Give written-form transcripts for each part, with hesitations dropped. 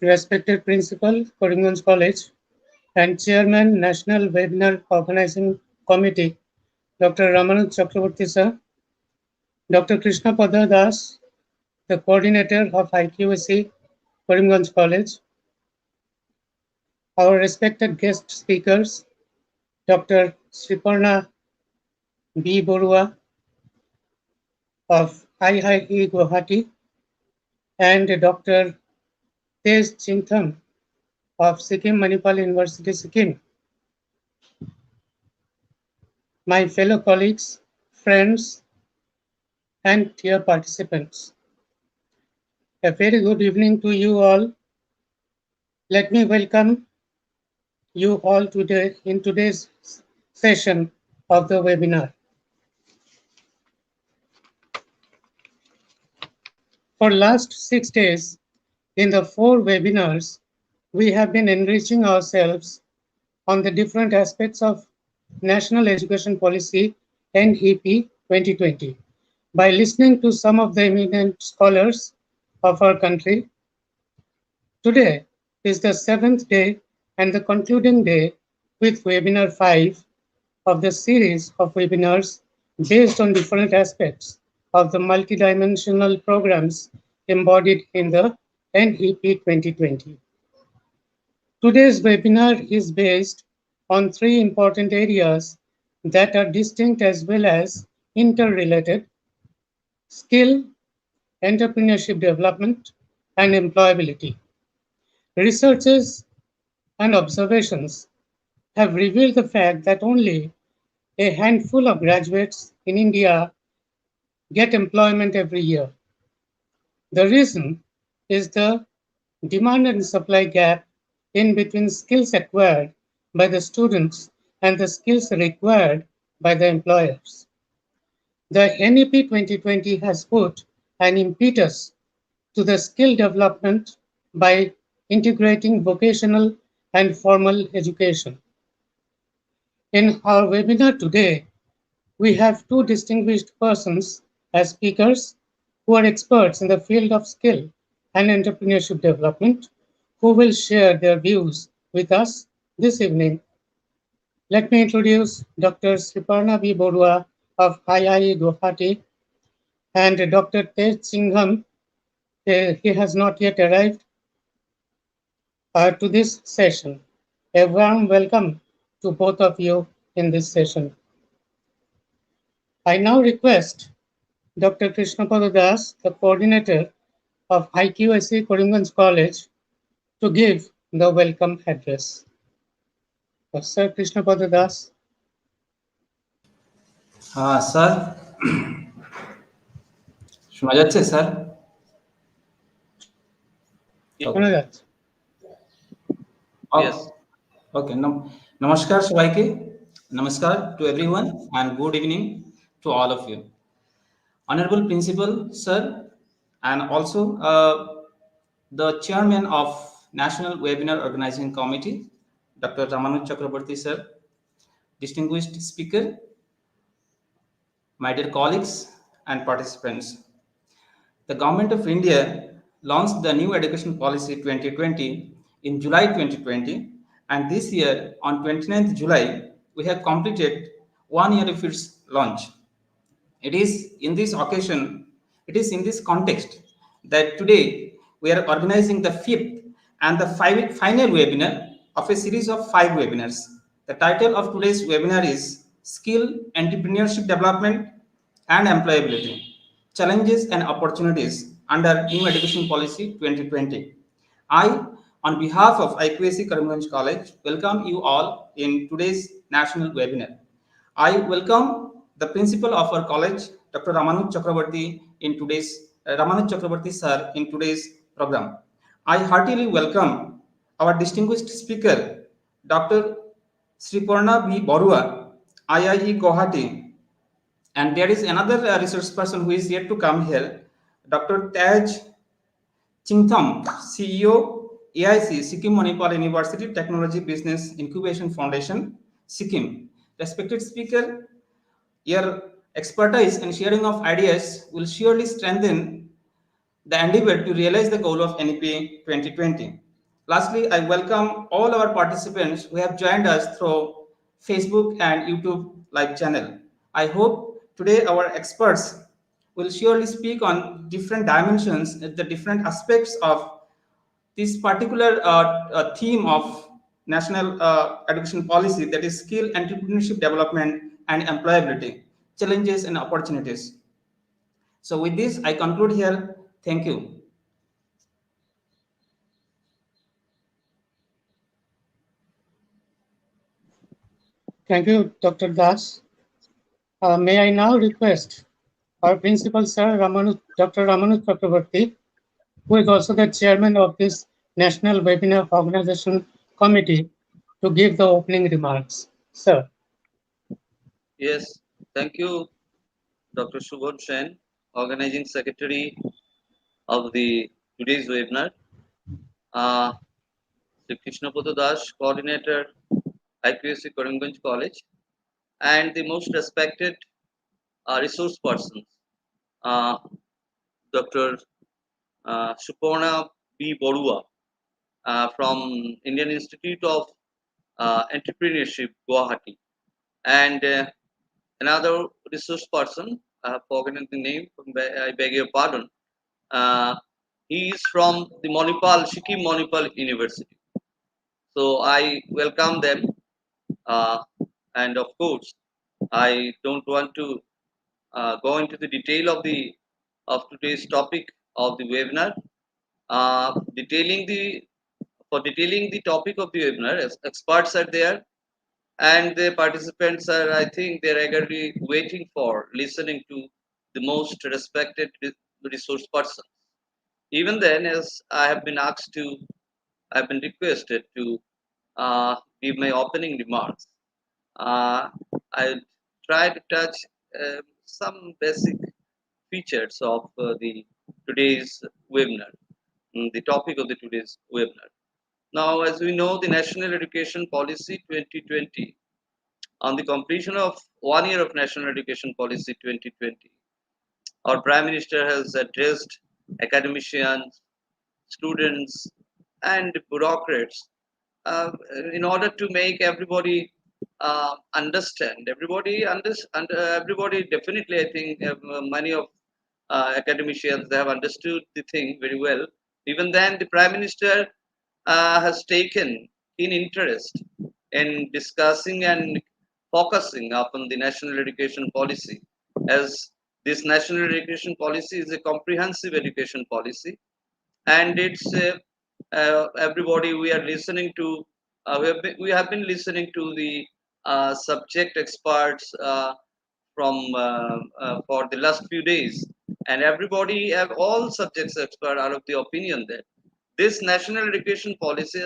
respected Principal, Karimganj College, and Chairman, National Webinar Organizing Committee, Dr. Ramanand Chakraborty sir, Dr. Krishna Pada Das, the Coordinator of IQAC, Karimganj College, our respected guest speakers, Dr. Sriparna B Baruah of IIE Guwahati, and Dr. Tej Chingtham of Sikkim Manipal University, Sikkim. My fellow colleagues, friends, and dear participants, a very good evening to you all. Let me welcome you all today in today's session of the webinar. For last 6 days, in the 4 webinars, we have been enriching ourselves on the different aspects of National Education Policy NEP 2020 by listening to some of the eminent scholars of our country. Today is the 7th day and the concluding day with webinar 5 of the series of webinars based on different aspects of the multidimensional programs embodied in the NEP 2020. Today's webinar is based on 3 important areas that are distinct as well as interrelated: skill, entrepreneurship development, and employability. Researches and observations have revealed the fact that only a handful of graduates in India get employment every year. The reason is the demand and supply gap in between skills acquired by the students and the skills required by the employers. The NEP 2020 has put an impetus to the skill development by integrating vocational and formal education. In our webinar today, we have 2 distinguished persons as speakers who are experts in the field of skill and entrepreneurship development, who will share their views with us this evening. Let me introduce Dr. Sriparna B Baruah of IIE Guwahati and Dr. Tej Chingtham. He has not yet arrived to this session. A warm welcome to both of you in this session. I now request Dr. Krishna Pada Das, the coordinator of IQAC Karimganj College, to give the welcome address. Sir Krishna Pada Das. Sir শোনা যাচ্ছে sir? শোনা যাচ্ছে। Okay. Namaskar সবাইকে. Namaskar to everyone and good evening to all of you. Honorable Principal Sir and also the Chairman of National Webinar Organizing Committee, Dr. Ramanand Chakraborty Sir, distinguished speaker, my dear colleagues and participants. The Government of India launched the new Education Policy 2020 in July 2020, and this year on 29th July we have completed 1 year of its launch. It is in this occasion, it is in this context that today we are organizing the 5th and the final webinar of a series of 5 webinars. The title of today's webinar is Skill, Entrepreneurship Development and Employability, Challenges and Opportunities under New Education Policy 2020. I, on behalf of IQAC Karimganj College, welcome you all in today's national webinar. I welcome the principal of our college, Dr. Ramanand Chakraborty sir in today's program. I heartily welcome our distinguished speaker, Dr. Sriparna B Baruah, IIE Guwahati, and there is another resource person who is yet to come here, Dr. Tej Chingtham, CEO, AIC, Sikkim Manipal University Technology Business Incubation Foundation, Sikkim. Respected speaker, your expertise and sharing of ideas will surely strengthen the endeavor to realize the goal of NEP 2020. Lastly, I welcome all our participants who have joined us through Facebook and YouTube live channel. I hope today our experts will surely speak on different dimensions, the different aspects of this particular theme of national education policy, that is skill, entrepreneurship development, and employability, challenges and opportunities. So with this, I conclude here. Thank you. Thank you, Dr. Das. May I now request our principal, Sir Dr. Ramanu Chakraborty, who is also the chairman of this National Webinar Organization Committee, to give the opening remarks. Sir. Yes, thank you, Dr. Shubham Sen, Organizing Secretary of the today's webinar. Sri Krishnapada Das, Coordinator, IQAC Karimganj College, and the most respected resource persons, uh, Dr. Sriparna B Baruah from Indian Institute of Entrepreneurship, Guwahati, and another resource person, I have forgotten the name, I beg your pardon. Uh, he is from the Sikkim University. So I welcome them, uh, and of course, I don't want to go into the detail of today's topic of the webinar. Detailing the topic of the webinar, as experts are there, and the participants are, I think, they're eagerly waiting for listening to the most respected resource person. Even then, as I've been requested to give my opening remarks. Uh, I'll try to touch some basic features of the today's webinar, the topic of the today's webinar. Now, as we know, the National Education Policy 2020, on the completion of 1 year of National Education Policy 2020, our Prime Minister has addressed academicians, students, and bureaucrats in order to make everybody understand. Everybody definitely, I think, many of academicians, they have understood the thing very well. Even then, the Prime Minister has taken keen interest in discussing and focusing upon the national education policy, as this national education policy is a comprehensive education policy, and it's everybody we are listening to. We have been listening to the subject experts from for the last few days, and everybody have all subjects expert are of the opinion that this national education policy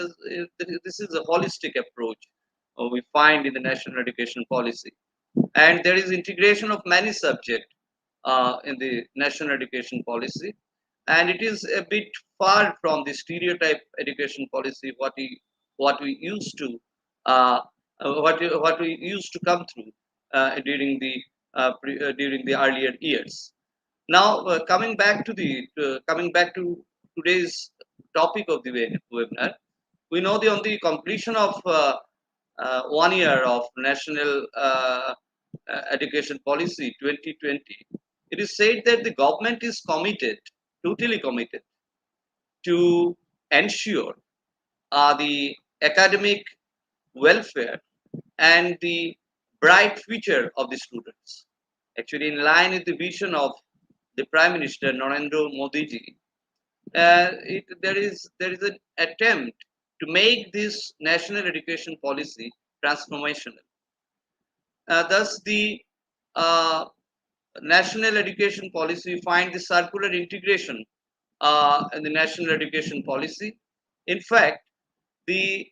this is a holistic approach we find in the national education policy, and there is integration of many subjects in the national education policy, and it is a bit far from the stereotype education policy what we used to uh, what we used to come through during the earlier years. Now, coming back to today's topic of the webinar, we know on the completion of 1 year of national education policy 2020, it is said that the government is committed, totally committed, to ensure the academic welfare and the bright future of the students. Actually, in line with the vision of the Prime Minister Narendra Modi ji, there is an attempt to make this national education policy transformational. Thus, the uh, national education policy, we find the circular integration in the national education policy. In fact, the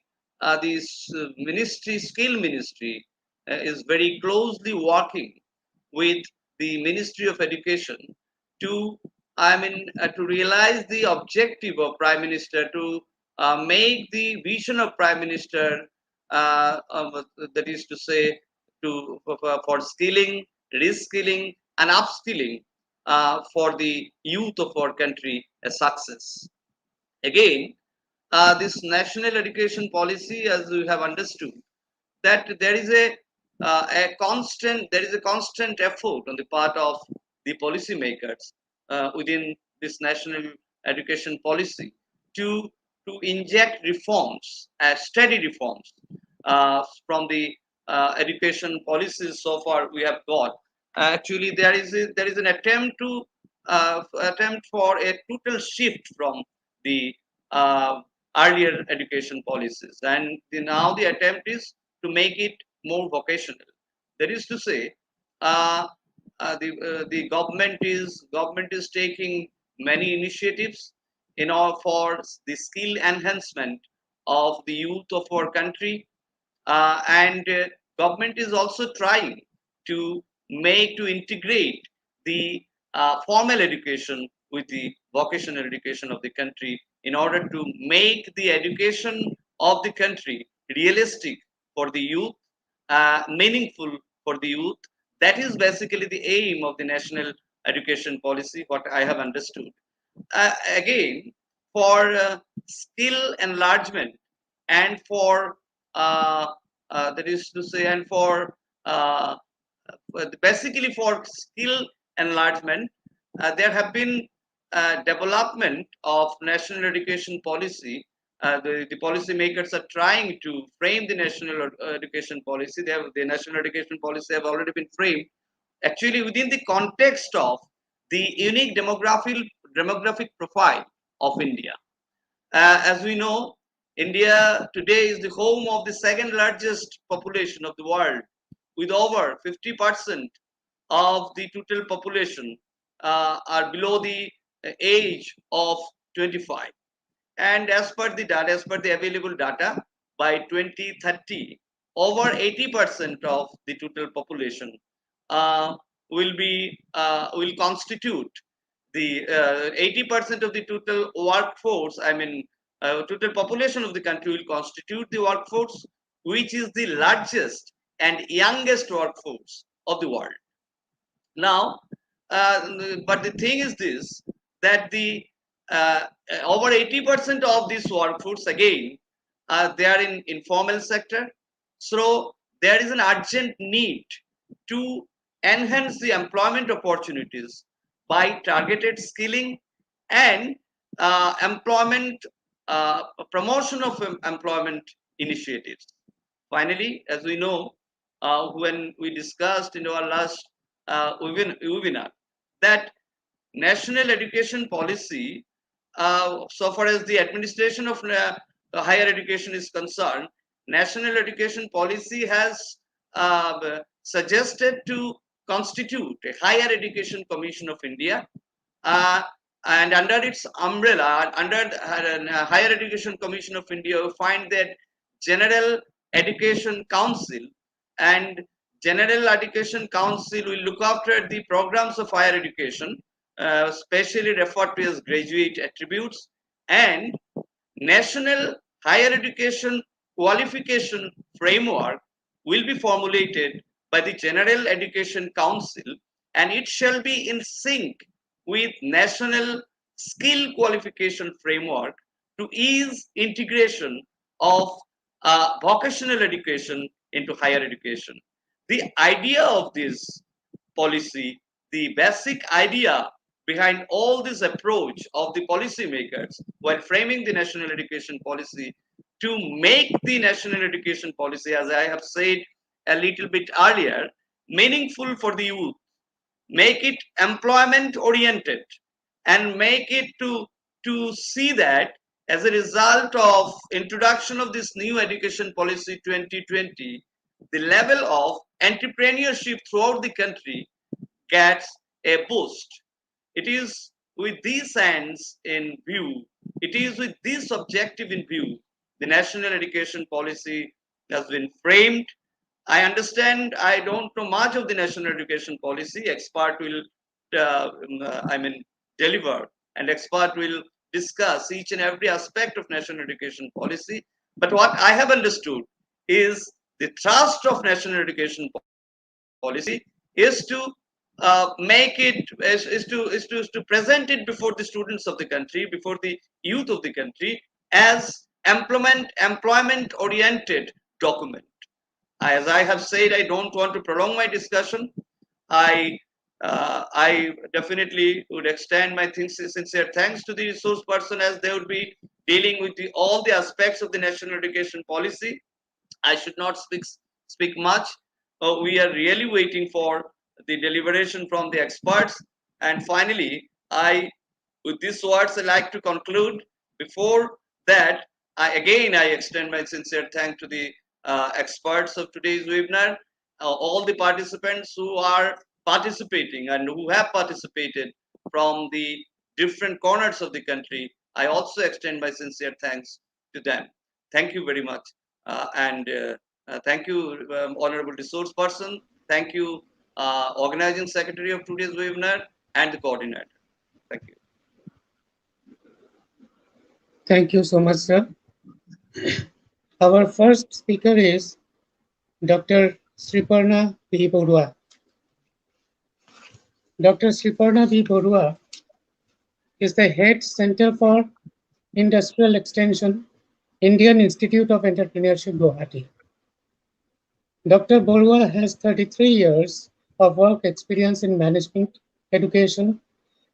this ministry, skill ministry, is very closely working with the Ministry of Education to, to realize the objective of Prime Minister, to make the vision of Prime Minister, that is to say, for skilling, reskilling, and upskilling for the youth of our country a success. Again, this national education policy, as we have understood, that there is a constant effort on the part of the policymakers within this national education policy to inject reforms, steady reforms from the education policies so far we have got. Actually, there is an attempt for a total shift from the uh, earlier education policies, and now the attempt is to make it more vocational. That is to say, uh, the government is taking many initiatives in order for the skill enhancement of the youth of our country, and government is also trying to to integrate the formal education with the vocational education of the country in order to make the education of the country realistic for the youth, meaningful for the youth. That is basically the aim of the national education policy, what I have understood. Again, for skill enlargement and for that is to say, and for basically for skill enlargement, there have been development of national education policy. The policy makers are trying to frame the national education policy. The national education policy have already been framed actually within the context of the unique demographic profile of India. As we know, India today is the home of the second largest population of the world, with over 50% of the total population are below the age of 25. And as per the available data, by 2030, over 80% of the total population uh, will constitute the 80% of the total workforce. I mean, total population of the country will constitute the workforce, which is the largest and youngest workforce of the world. Now, but the thing is this, that the uh, over 80% of this workforce again, they are in informal sector. So there is an urgent need to enhance the employment opportunities by targeted skilling and employment promotion of employment initiatives. Finally, as we know, when we discussed in our last webinar, that national education policy, so far as the administration of higher education is concerned, national education policy has suggested to constitute a higher education commission of India, uh, and under its umbrella, under the higher education commission of India, we find that general education council and general education council will look after the programs of higher education, specially referred to as graduate attributes, and national higher education qualification framework will be formulated by the General Education Council, and it shall be in sync with national skill qualification framework to ease integration of vocational education into higher education. The idea of this policy, the basic idea behind all this approach of the policymakers while framing the national education policy, to make the national education policy, as I have said a little bit earlier, meaningful for the youth, make it employment oriented, and make it to see that as a result of introduction of this new education policy 2020, the level of entrepreneurship throughout the country gets a boost. It is with these ends in view, it is with this objective in view, the national education policy has been framed. I understand I don't know much of the national education policy. Expert will, I mean, deliver, and expert will discuss each and every aspect of national education policy. But what I have understood is the thrust of national education policy is to make it is to present it before the students of the country, before the youth of the country, as employment oriented document. As I have said, I don't want to prolong my discussion. I definitely would extend my sincere thanks to the resource person, as they would be dealing with all the aspects of the national education policy. I should not speak much. We are really waiting for the deliberation from the experts. And finally, with these words, I like to conclude. Before that, I extend my sincere thanks to the experts of today's webinar, all the participants who are participating and who have participated from the different corners of the country. I also extend my sincere thanks to them. Thank you very much. And thank you, Honorable Resource Person. Thank you, Organizing Secretary of today's webinar and the coordinator. Thank you. Thank you so much, sir. Our first speaker is Dr. Sriparna B Baruah. Dr. Sriparna B Baruah is the Head Center for Industrial Extension, Indian Institute of Entrepreneurship, Guwahati. Dr. Baruah has 33 years of work experience in management, education,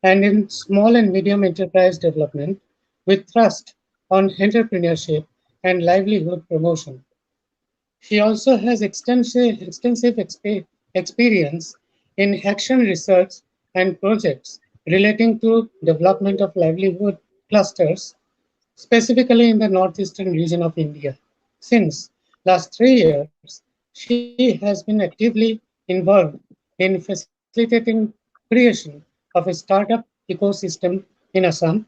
and in small and medium enterprise development, with thrust on entrepreneurship and livelihood promotion. She also has extensive experience in action research and projects relating to development of livelihood clusters, specifically in the northeastern region of India. Since last 3 years, she has been actively involved in facilitating creation of a startup ecosystem in Assam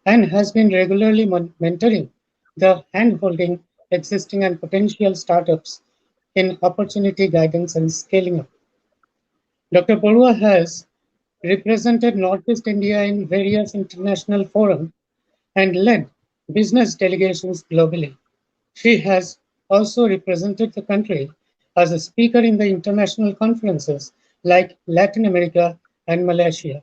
and has been regularly mentoring the hand-holding existing and potential startups in opportunity guidance and scaling up. Dr. Baruah has represented Northeast India in various international forums and led business delegations globally. She has also represented the country as a speaker in the international conferences like Latin America and Malaysia.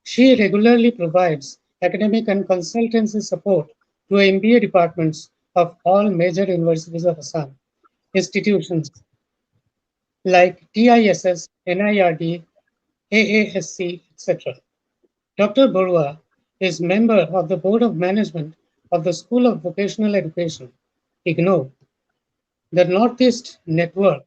She regularly provides academic and consultancy support to MBA departments of all major universities of Assam, institutions like TISS, NIRD, AASC, etc. Dr. Baruah is member of the Board of Management of the School of Vocational Education, IGNOU, the Northeast Network,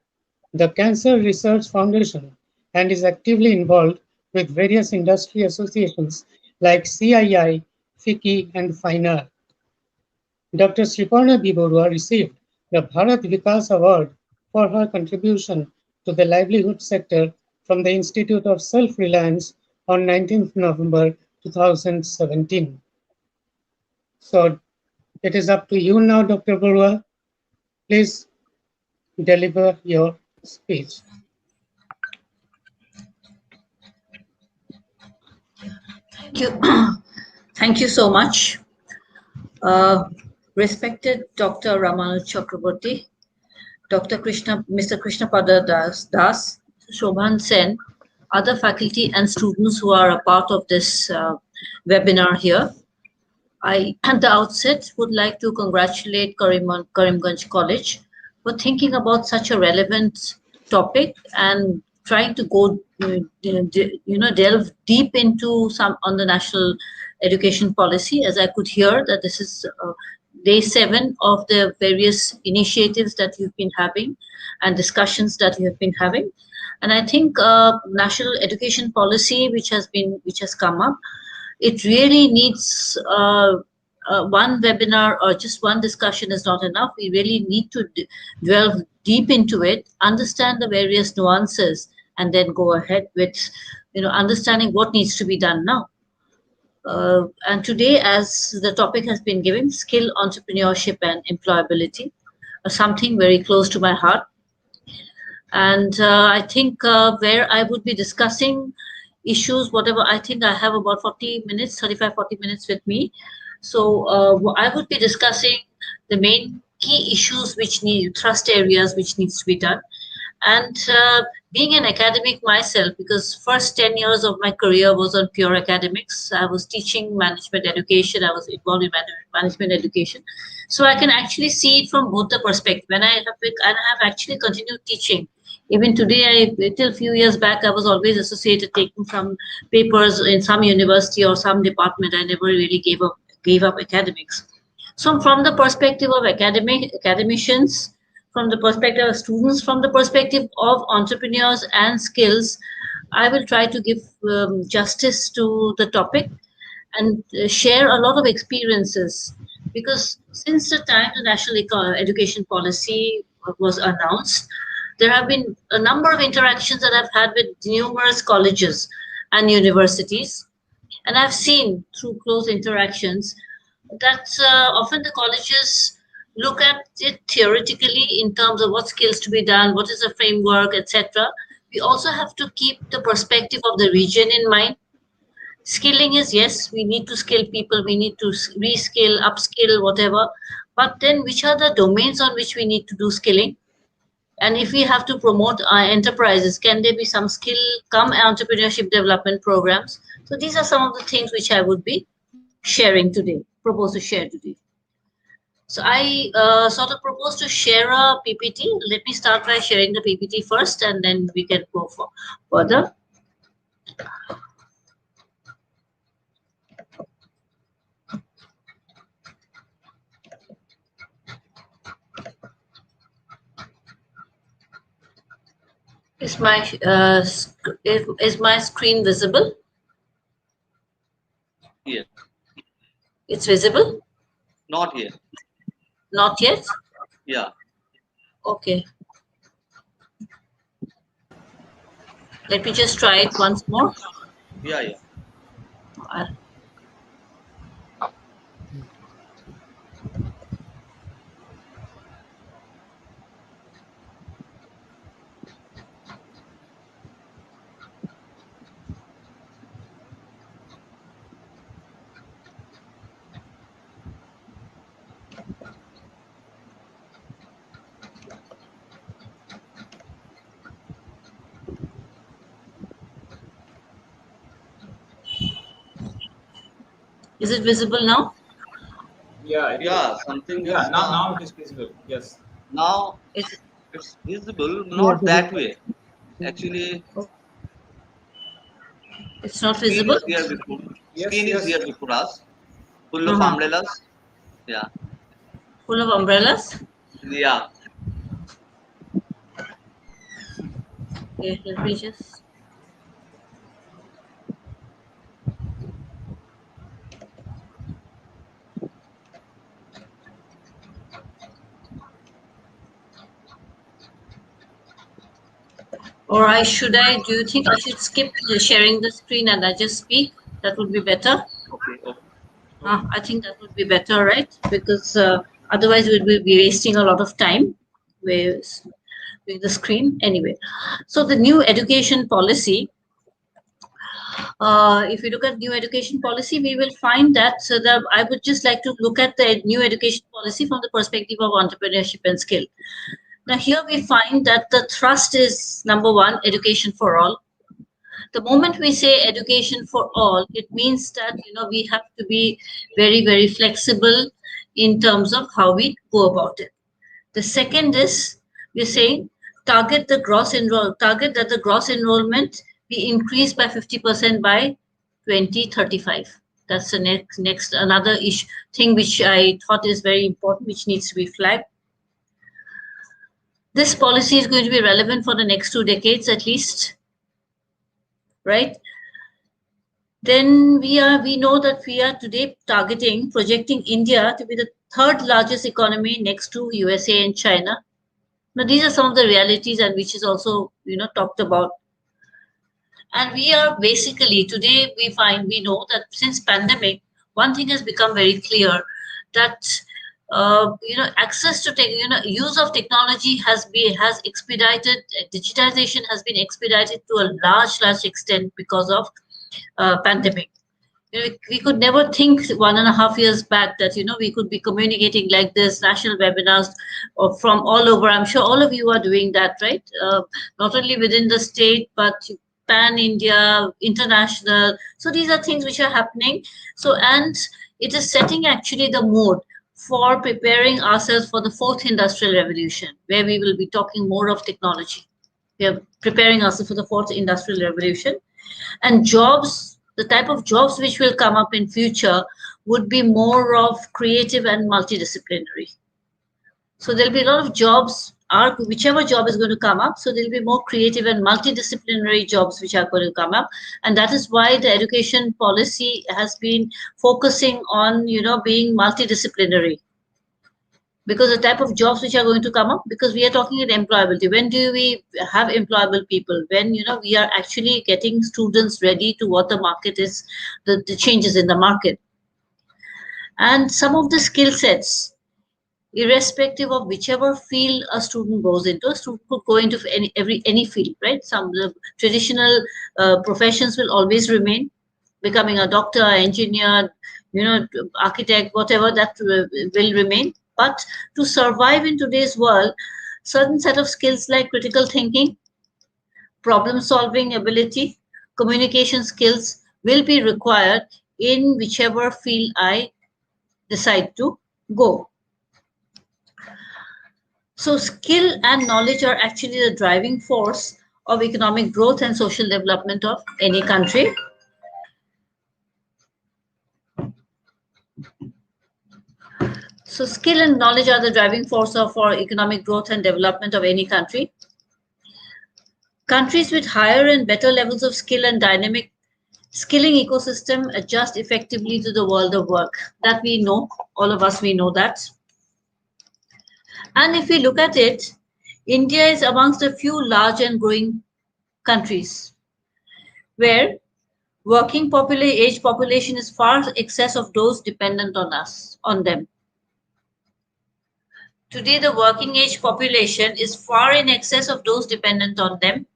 the Cancer Research Foundation, and is actively involved with various industry associations like CII, FICCI, and FINAR. Dr. Sriparna B Baruah received the Bharat Vikas Award for her contribution to the livelihood sector from the Institute of Self-Reliance on 19th November 2017. So it is up to you now, Dr. Baruah. Please deliver your speech. Thank you. Thank you so much. Respected Dr. Ramanu Chakraborty, Mr. Krishnapada Das, Shovan Sen, other faculty and students who are a part of this webinar here. I, at the outset, would like to congratulate Karimganj College for thinking about such a relevant topic and trying to go, delve deep into some on the national education policy. As I could hear that this is day 7 of the various initiatives that you've been having and discussions that you have been having. And I think national education policy, which has come up, it really needs one webinar or just one discussion is not enough. We really need to delve deep into it, understand the various nuances, and then go ahead with, understanding what needs to be done now. And today, as the topic has been given, skill, entrepreneurship, and employability, something very close to my heart. And I think where I would be discussing issues, whatever, I think I have about 40 minutes, 35, 40 minutes with me. So I would be discussing the main key issues which need, thrust areas which needs to be done. And being an academic myself, because first 10 years of my career was on pure academics. I was teaching management education. I was involved in management education. So I can actually see it from both the perspective. And I have actually continued teaching. Even today, till a few years back, I was always associated taking some papers in some university or some department. I never really gave up academics. So from the perspective of academicians, from the perspective of students, from the perspective of entrepreneurs and skills, I will try to give justice to the topic and share a lot of experiences. Because since the time the national education policy was announced, there have been a number of interactions that I've had with numerous colleges and universities. And I've seen through close interactions that often the colleges look at it theoretically in terms of what skills to be done, what is the framework, etc. We also have to keep the perspective of the region in mind. Skilling is, yes, we need to skill people, we need to reskill, upskill, whatever. But then which are the domains on which we need to do skilling? And if we have to promote our enterprises, can there be some skill come entrepreneurship development programs? So these are some of the things which I would be sharing today, propose to share today. So I sort of propose to share a PPT. Let me start by sharing the PPT first, and then we can go further. Is my screen visible? Yes. It's visible? Not yet. Not yet? Yeah. Okay. Let me just try it once more. Yeah. Is it visible now? Yeah. Something. Yeah. Now it is visible. Yes. Now It's visible. Not that way. Actually, it's not screen visible? is here before. Yes. Screen is here before us. Full of Uh-huh. umbrellas. Yeah. Full of umbrellas? Yeah. Okay, let me just. Or do you think I should skip sharing the screen and I just speak? That would be better. Okay. I think that would be better, right? Because otherwise we will be wasting a lot of time with the screen. Anyway, so the new education policy, if we look at new education policy, we will find that I would just like to look at the new education policy from the perspective of entrepreneurship and skill. Now, here we find that the thrust is number one, education for all. The moment we say education for all, it means that we have to be very, very flexible in terms of how we go about it. The second is we're saying target that the gross enrollment be increased by 50% by 2035. That's the next another thing which I thought is very important, which needs to be flagged. This policy is going to be relevant for the next 2 decades at least, right? Then we know that we are today projecting India to be the third largest economy next to USA and China. Now these are some of the realities and which is also talked about. And we are basically today we know that since pandemic, one thing has become very clear, that access to use of technology has expedited, digitization has been expedited to a large extent because of pandemic. We could never think 1.5 years back that we could be communicating like this, national webinars from all over. I'm sure all of you are doing that, right? Not only within the state, but pan India, international. So these are things which are happening. So, and it is setting actually the mood for preparing ourselves for the fourth industrial revolution, where we will be talking more of technology. We are preparing ourselves for the fourth industrial revolution, and jobs, the type of jobs which will come up in future would be more of creative and multidisciplinary. So there'll be a lot of jobs, are whichever job is going to come up, so there'll be more creative and multidisciplinary jobs which are going to come up. And that is why the education policy has been focusing on being multidisciplinary, because the type of jobs which are going to come up, because we are talking about employability. When do we have employable people? When we are actually getting students ready to what the market is, the changes in the market. And some of the skill sets, irrespective of whichever field a student goes into, a student could go into any field, right? Some the traditional professions will always remain, becoming a doctor, engineer, architect, whatever, that will remain. But to survive in today's world, certain set of skills like critical thinking, problem solving ability, communication skills will be required in whichever field I decide to go. So skill and knowledge are actually the driving force of economic growth and social development of any country. So skill and knowledge are the driving force for economic growth and development of any country. Countries with higher and better levels of skill and dynamic skilling ecosystem adjust effectively to the world of work. That we know, all of us, we know that. And if we look at it, India is amongst a few large and growing countries where working age population is far excess of those dependent on them. Today, the working age population is far in excess of those dependent on them.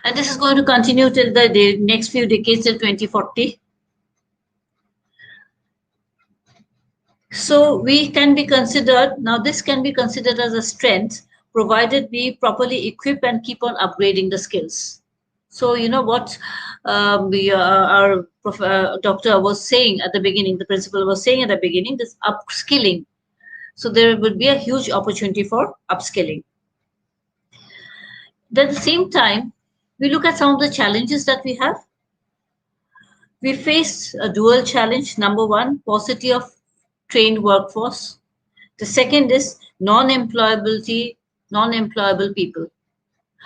And this is going to continue till the next few decades, till 2040. So we can be considered, now this can be considered as a strength, provided we properly equip and keep on upgrading the skills. So what our doctor was saying at the beginning, the principal was saying at the beginning, this upskilling. So there would be a huge opportunity for upskilling. Then at the same time, we look at some of the challenges that we have. We face a dual challenge. Number one, paucity of trained workforce. The second is non-employable people.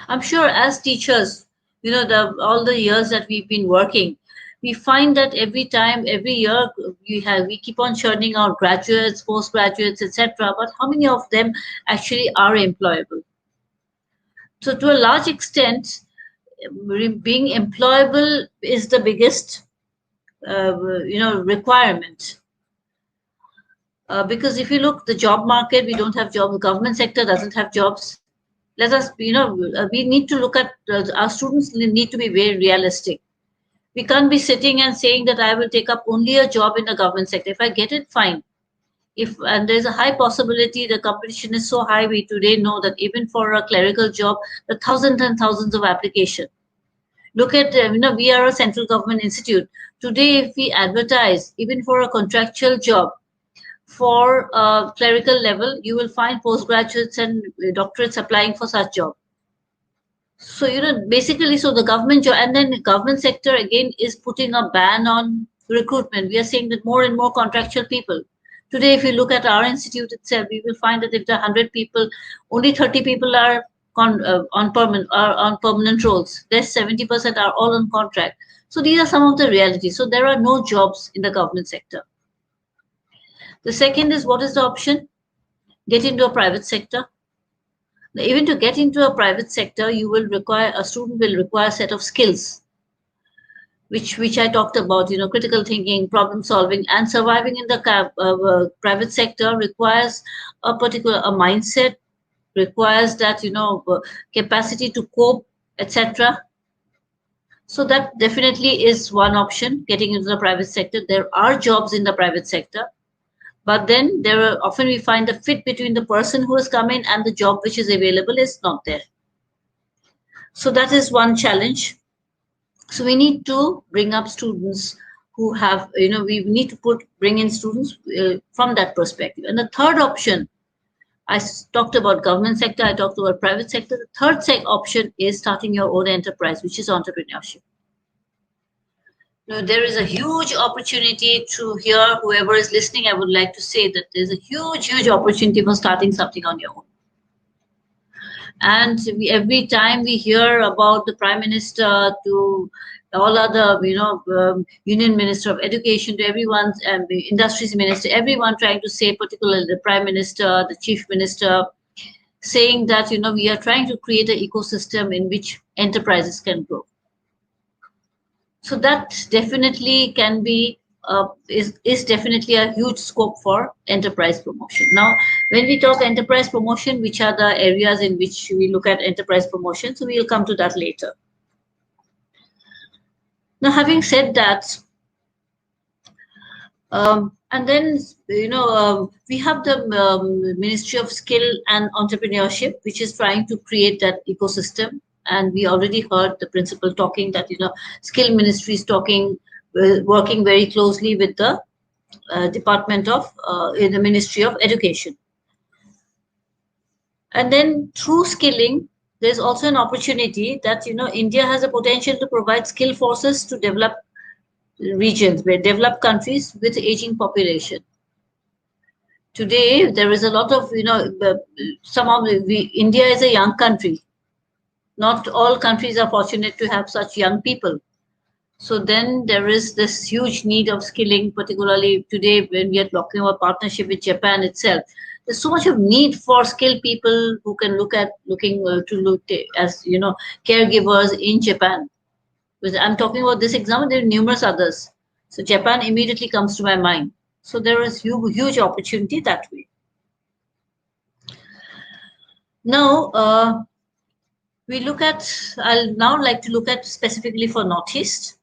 I'm sure as teachers, all the years that we've been working, we find that every year, we keep on churning out graduates, postgraduates, etc. But how many of them actually are employable? So to a large extent, being employable is the biggest, requirement. Because if you look, the job market, we don't have jobs. The government sector doesn't have jobs. Let us, we need to look at our students need to be very realistic. We can't be sitting and saying that I will take up only a job in the government sector. If I get it, fine. And there's a high possibility, the competition is so high, we today know that even for a clerical job, there are thousands and thousands of applications. Look at, we are a central government institute. Today, if we advertise, even for a contractual job, for a clerical level, you will find postgraduates and doctorates applying for such job. So, basically, so the government job, and then the government sector again is putting a ban on recruitment. We are seeing that more and more contractual people. Today, if you look at our institute itself, we will find that if there are 100 people, only 30 people are on permanent roles. There's 70% are all on contract. So these are some of the realities. So there are no jobs in the government sector. The second is, what is the option? Get into a private sector. Now, even to get into a private sector, a student will require a set of skills, which I talked about, critical thinking, problem solving, and surviving in the private sector requires a mindset, requires that, capacity to cope, etc. So that definitely is one option, getting into the private sector. There are jobs in the private sector, but then there are often we find the fit between the person who has come in and the job which is available is not there. So that is one challenge. So we need to bring up students who have, we need to bring in students from that perspective. And the third option, talked about government sector, I talked about private sector. The third option is starting your own enterprise, which is entrepreneurship. There is a huge opportunity to hear whoever is listening. I would like to say that there's a huge opportunity for starting something on your own. And every time we hear about the prime minister to all other, union minister of education to everyone, and the industries minister, everyone trying to say, particularly the prime minister, the chief minister, saying that, we are trying to create an ecosystem in which enterprises can grow. So that definitely can be is definitely a huge scope for enterprise promotion. Now, when we talk enterprise promotion, which are the areas in which we look at enterprise promotion? So we will come to that later. Now, having said that, and then we have the Ministry of Skill and Entrepreneurship, which is trying to create that ecosystem. And we already heard the principal talking that skill ministry is working very closely with the department of in the Ministry of Education. And then through skilling, there's also an opportunity that India has a potential to provide skill forces to develop regions, where developed countries with aging population. Today, there is a lot of India is a young country. Not all countries are fortunate to have such young people. So then there is this huge need of skilling, particularly today when we are talking about partnership with Japan itself. There's so much of need for skilled people who can look as caregivers in Japan. I'm talking about this example. There are numerous others. So Japan immediately comes to my mind. So there is huge opportunity that way. Now, I'll now like to look at specifically for Northeast.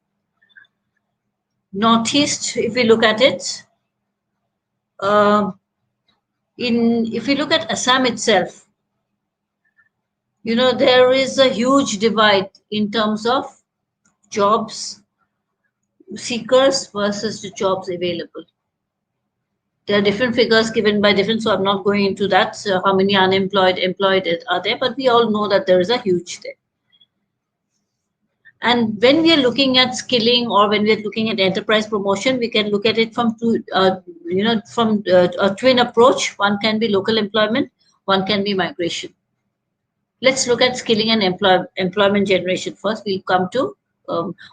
Northeast, if we look at it, if we look at Assam itself, there is a huge divide in terms of jobs seekers versus the jobs available. There are different figures given by different, so I'm not going into that, how many unemployed, employed are there, but we all know that there is a huge there. And when we are looking at skilling or when we are looking at enterprise promotion, we can look at it from a twin approach. One can be local employment, one can be migration. Let's look at skilling and employment generation first. We'll come to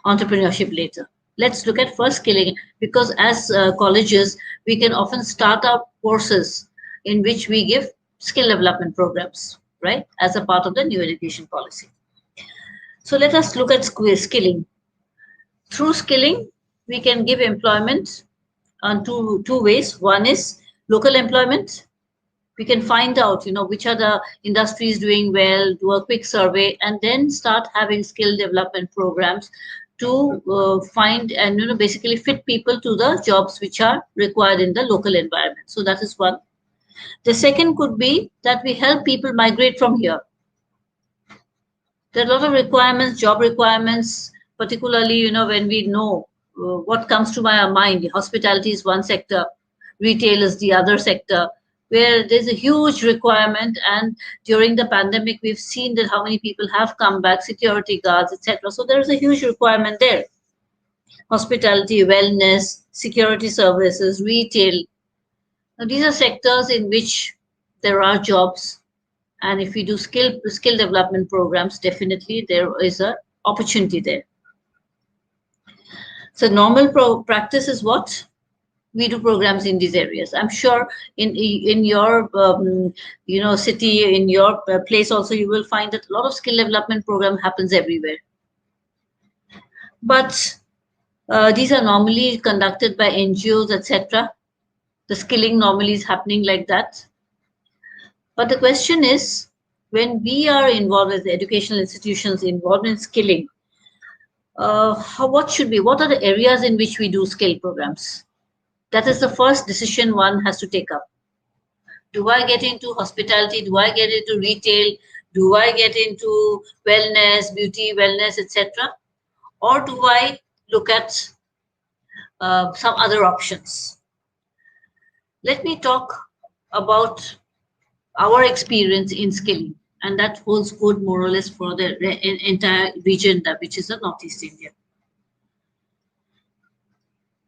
entrepreneurship later. Let's look at first skilling, because as colleges, we can often start up courses in which we give skill development programs, right, as a part of the new education policy. So let us look at skilling. Through skilling, we can give employment on two ways. One is local employment. We can find out, which are the industries doing well, do a quick survey, and then start having skill development programs to find and basically fit people to the jobs which are required in the local environment. So that is one. The second could be that we help people migrate from here. There are a lot of requirements, job requirements, particularly when we know what comes to my mind. Hospitality is one sector, retail is the other sector, where there's a huge requirement. And during the pandemic, we've seen that how many people have come back, security guards, etc. So there is a huge requirement there. Hospitality, wellness, security services, retail. Now, these are sectors in which there are jobs. And if we do skill development programs, definitely there is an opportunity there. So normal practice is what? We do programs in these areas. I'm sure in your city, in your place also, you will find that a lot of skill development program happens everywhere. But these are normally conducted by NGOs, etc. The skilling normally is happening like that. But the question is, when we are involved with the educational institutions involved in skilling, what are the areas in which we do skill programs? That is the first decision one has to take up. Do I get into hospitality? Do I get into retail? Do I get into wellness, beauty, wellness, etc.? Or do I look at some other options? Let me talk about our experience in skilling, and that holds good more or less for the entire region, which is the Northeast India.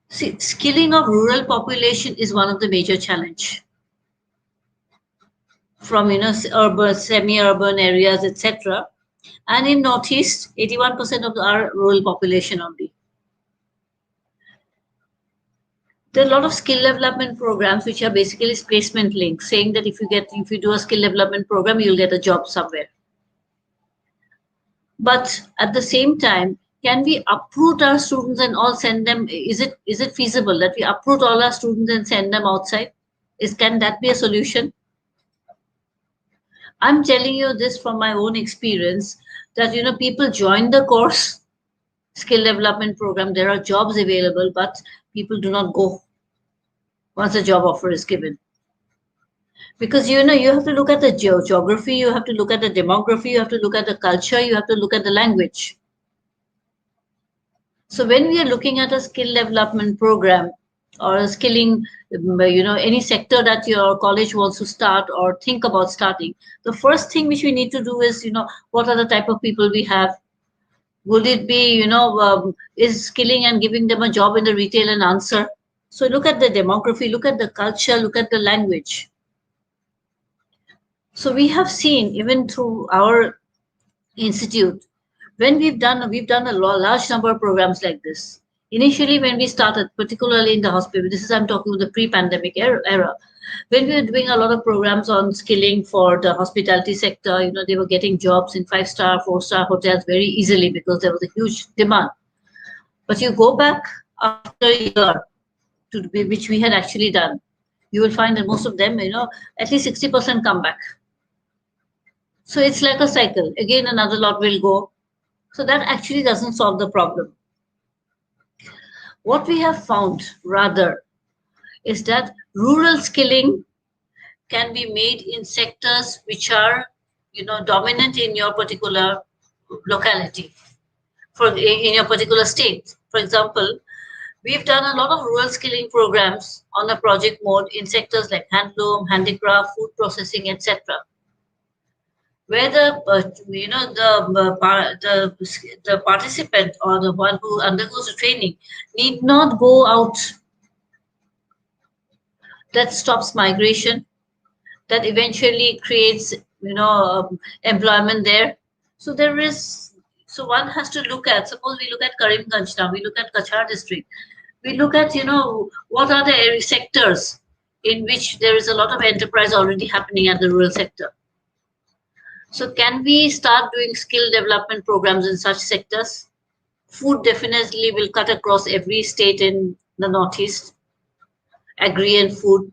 See, skilling of rural population is one of the major challenge. From urban, semi-urban areas, etc. And in Northeast, 81% of our rural population only. There are a lot of skill development programs which are basically placement links, saying that if you do a skill development program, you'll get a job somewhere. But at the same time, can we uproot our students and all send them? Is it feasible that we uproot all our students and send them outside? Can that be a solution? I'm telling you this from my own experience that people join the course, skill development program. There are jobs available, but people do not go once a job offer is given. Because you have to look at the geography, you have to look at the demography, you have to look at the culture, you have to look at the language. So when we are looking at a skill development program or a skilling, any sector that your college wants to start or think about starting, the first thing which we need to do is, what are the type of people we have? Would it be, is skilling and giving them a job in the retail an answer? So look at the demography, look at the culture, look at the language. So we have seen even through our institute, when we've done a large number of programs like this. Initially, when we started, particularly in the hospital, I'm talking about the pre-pandemic era, when we were doing a lot of programs on skilling for the hospitality sector, they were getting jobs in 5-star, 4-star hotels very easily because there was a huge demand. But you go back after a year, which we had actually done, you will find that most of them, at least 60% come back. So it's like a cycle. Again, another lot will go. So that actually doesn't solve the problem. What we have found, rather, is that rural skilling can be made in sectors which are, dominant in your particular locality, in your particular state. For example, we've done a lot of rural skilling programs on a project mode in sectors like handloom, handicraft, food processing, etc., where the participant or the one who undergoes the training need not go out. That stops migration. That eventually creates employment there. So one has to look at, suppose we look at Karimganj now, we look at Kachar district, we look at what are the sectors in which there is a lot of enterprise already happening at the rural sector. So can we start doing skill development programs in such sectors? Food definitely will cut across every state in the Northeast, agri and food.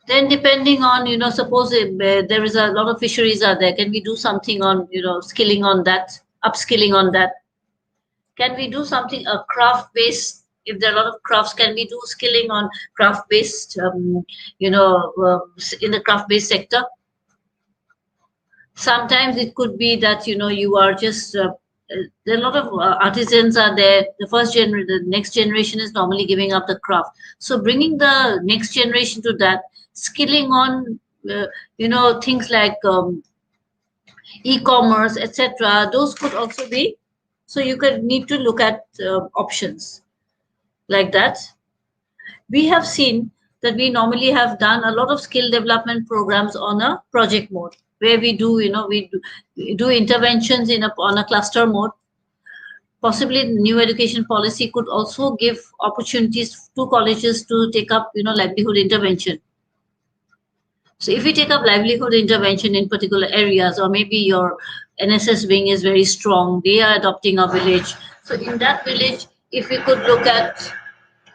Then depending on, suppose there is a lot of fisheries are there, can we do something on, skilling on that, upskilling on that? Can we do something, a craft-based, if there are a lot of crafts, can we do skilling on craft-based, in the craft-based sector? Sometimes it could be that, you are just, there are a lot of artisans are there. The next generation is normally giving up the craft. So bringing the next generation to that, skilling on, things like e-commerce, etc. Those could also be. So you could need to look at options like that. We have seen that we normally have done a lot of skill development programs on a project mode, where we do, we do interventions on a cluster mode. Possibly the new education policy could also give opportunities to colleges to take up, livelihood intervention. So if we take up livelihood intervention in particular areas, or maybe your NSS wing is very strong, they are adopting a village. So in that village, if we could look at,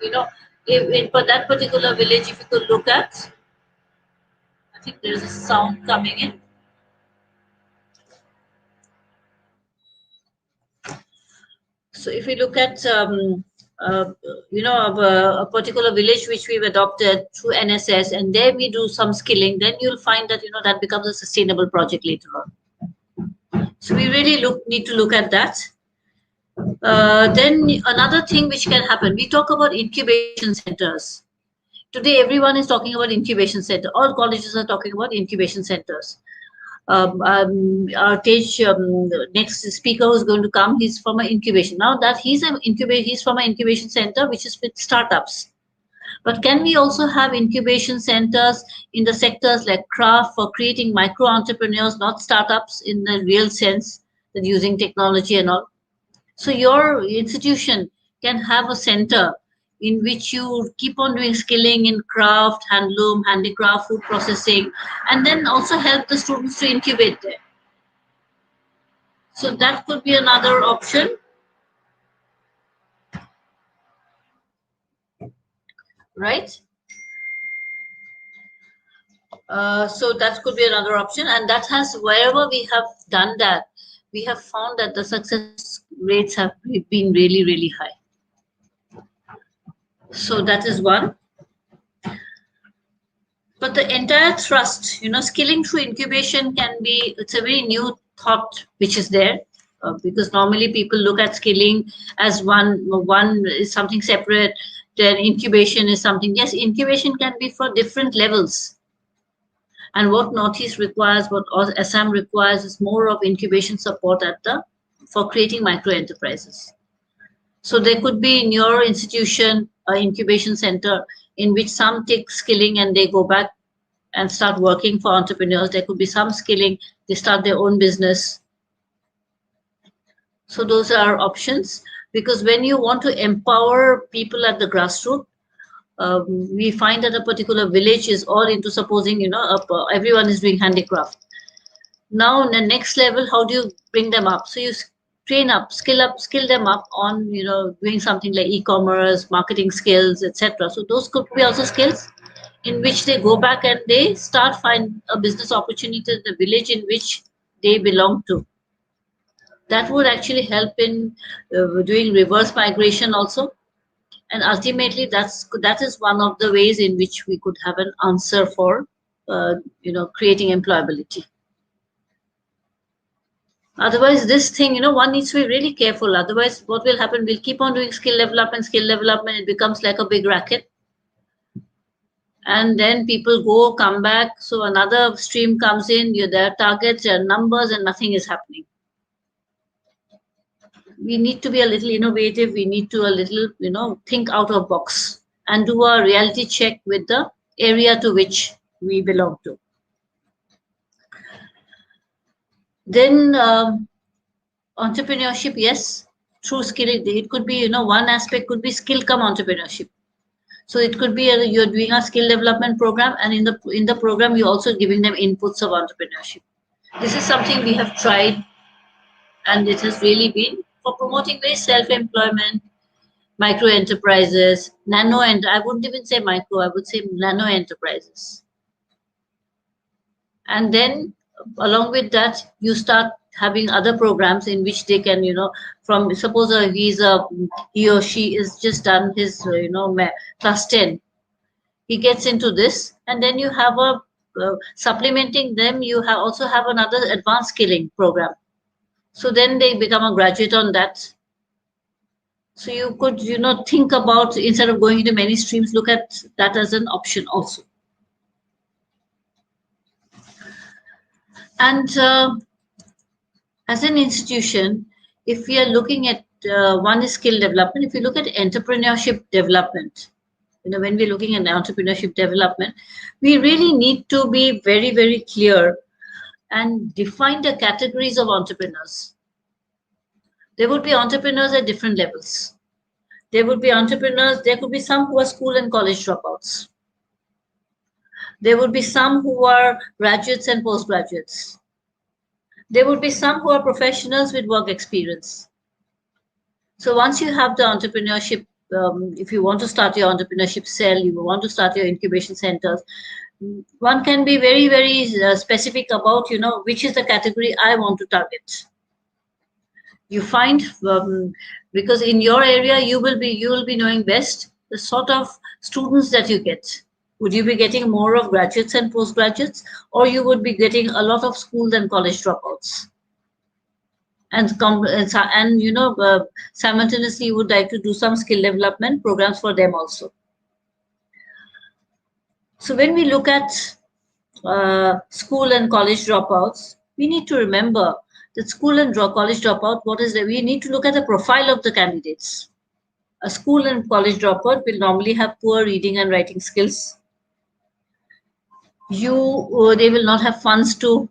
for that particular village, if you could look at, I think there's a sound coming in. So if we look at a particular village which we've adopted through NSS, and there we do some skilling, then you'll find that that becomes a sustainable project later on. So we really need to look at that. Then another thing which can happen, we talk about incubation centers. Today everyone is talking about incubation center. All colleges are talking about incubation centers. Our Tej, next speaker who's going to come, he's from an incubation. Now that he's from an incubation center which is with startups. But can we also have incubation centers in the sectors like craft for creating micro entrepreneurs, not startups in the real sense, that using technology and all? So your institution can have a center in which you keep on doing skilling in craft, handloom, handicraft, food processing, and then also help the students to incubate there. So that could be another option. Right? So that could be another option, and that has, wherever we have done that, we have found that the success rates have been really, really high. So that is one. But the entire thrust, skilling through incubation can be, it's a very new thought which is there, because normally people look at skilling as one is something separate, then incubation is something. Yes, incubation can be for different levels. And what Northeast requires, what Assam requires, is more of incubation support for creating micro enterprises. So there could be in your institution an incubation center in which some take skilling and they go back and start working for entrepreneurs. There could be some skilling, they start their own business. So those are options, because when you want to empower people at the grassroots, we find that a particular village is all into, supposing, everyone is doing handicraft. Now, in the next level, how do you bring them up? So you train up, skill them up on, doing something like e-commerce, marketing skills, etc. So those could be also skills in which they go back and they start find a business opportunity in the village in which they belong to. That would actually help in doing reverse migration also. And ultimately, that is one of the ways in which we could have an answer for, creating employability. Otherwise, this thing, one needs to be really careful. Otherwise, what will happen? We'll keep on doing skill development. It becomes like a big racket. And then people come back. So another stream comes in. There are targets, there are numbers, and nothing is happening. We need to be a little innovative. We need to a little, think out of box and do a reality check with the area to which we belong to. Then entrepreneurship, yes, through skill. It could be, one aspect could be skill come entrepreneurship. So it could be you're doing a skill development program, and in the program you're also giving them inputs of entrepreneurship. This is something we have tried, and it has really been for promoting very self-employment, micro enterprises, and I wouldn't even say micro, I would say nano enterprises. And then along with that, you start having other programs in which they can, from, suppose he or she is just done his, class 10. He gets into this, and then you have supplementing them, you also have another advanced skilling program. So then they become a graduate on that. So you could, think about, instead of going into many streams, look at that as an option also. And as an institution, if we are looking at, one is skill development, if you look at entrepreneurship development, when we're looking at entrepreneurship development, we really need to be very, very clear and define the categories of entrepreneurs. There would be entrepreneurs at different levels. There would be entrepreneurs, there could be some who are school and college dropouts. There would be some who are graduates and postgraduates. There would be some who are professionals with work experience. So once you have the entrepreneurship, if you want to start your entrepreneurship cell, you want to start your incubation centers, one can be very, very specific about, which is the category I want to target. You find because in your area you will be knowing best the sort of students that you get. Would you be getting more of graduates and postgraduates, or you would be getting a lot of school and college dropouts? And simultaneously you would like to do some skill development programs for them also. So when we look at school and college dropouts, we need to remember that school and college dropout, what is that? We need to look at the profile of the candidates. A school and college dropout will normally have poor reading and writing skills. They will not have funds to.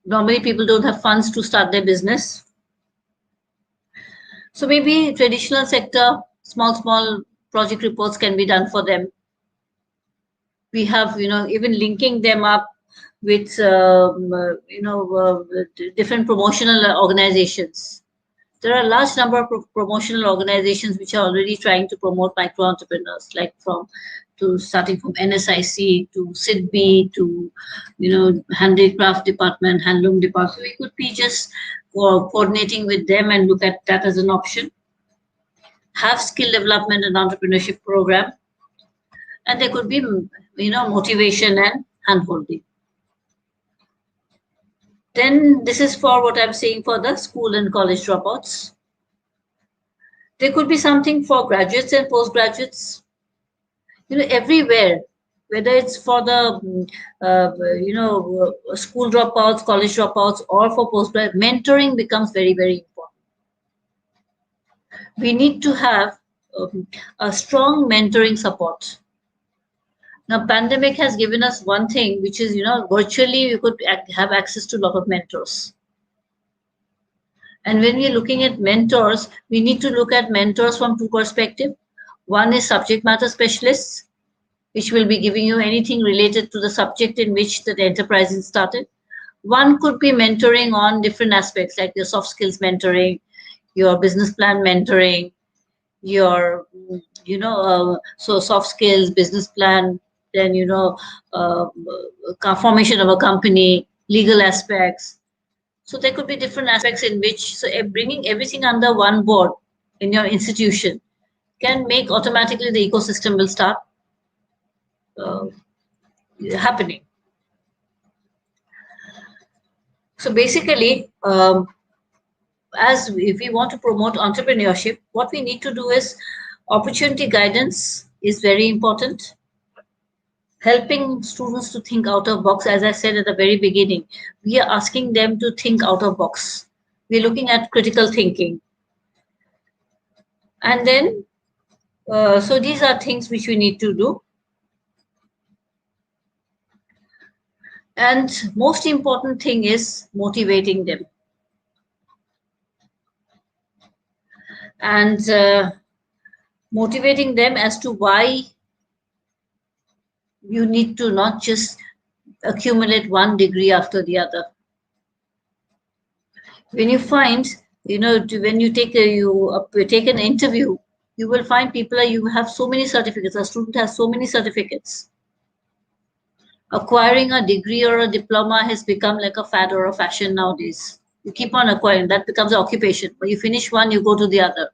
Normally, people don't have funds to start their business. So maybe traditional sector, small project reports can be done for them. We have, even linking them up with, different promotional organizations. There are a large number of promotional organizations which are already trying to promote micro entrepreneurs, like starting from NSIC to SIDBI to, handicraft department, handloom department. So we could be just coordinating with them and look at that as an option. Have skill development and entrepreneurship program, and there could be, motivation and handholding. Then this is for what I'm saying for the school and college dropouts. There could be something for graduates and postgraduates. Everywhere, whether it's for the school dropouts, college dropouts, or for postgraduate, mentoring becomes very, very important. We need to have a strong mentoring support. Now, pandemic has given us one thing, which is, virtually you could have access to a lot of mentors. And when we're looking at mentors, we need to look at mentors from two perspectives. One is subject matter specialists, which will be giving you anything related to the subject in which the enterprise is started. One could be mentoring on different aspects, like your soft skills mentoring, your business plan mentoring, your, so soft skills, business plan, then, formation of a company, legal aspects. So there could be different aspects in which, so bringing everything under one board in your institution can make automatically the ecosystem will start happening. So basically, if we want to promote entrepreneurship, what we need to do is opportunity guidance is very important. Helping students to think out of box, as I said at the very beginning, we are asking them to think out of box. We're looking at critical thinking. And then, so these are things which we need to do. And most important thing is motivating them. And motivating them as to why you need to not just accumulate one degree after the other. When you find, when you take an interview, you will find people you have so many certificates. A student has so many certificates. Acquiring a degree or a diploma has become like a fad or a fashion nowadays. You keep on acquiring, that becomes an occupation. But you finish one, you go to the other.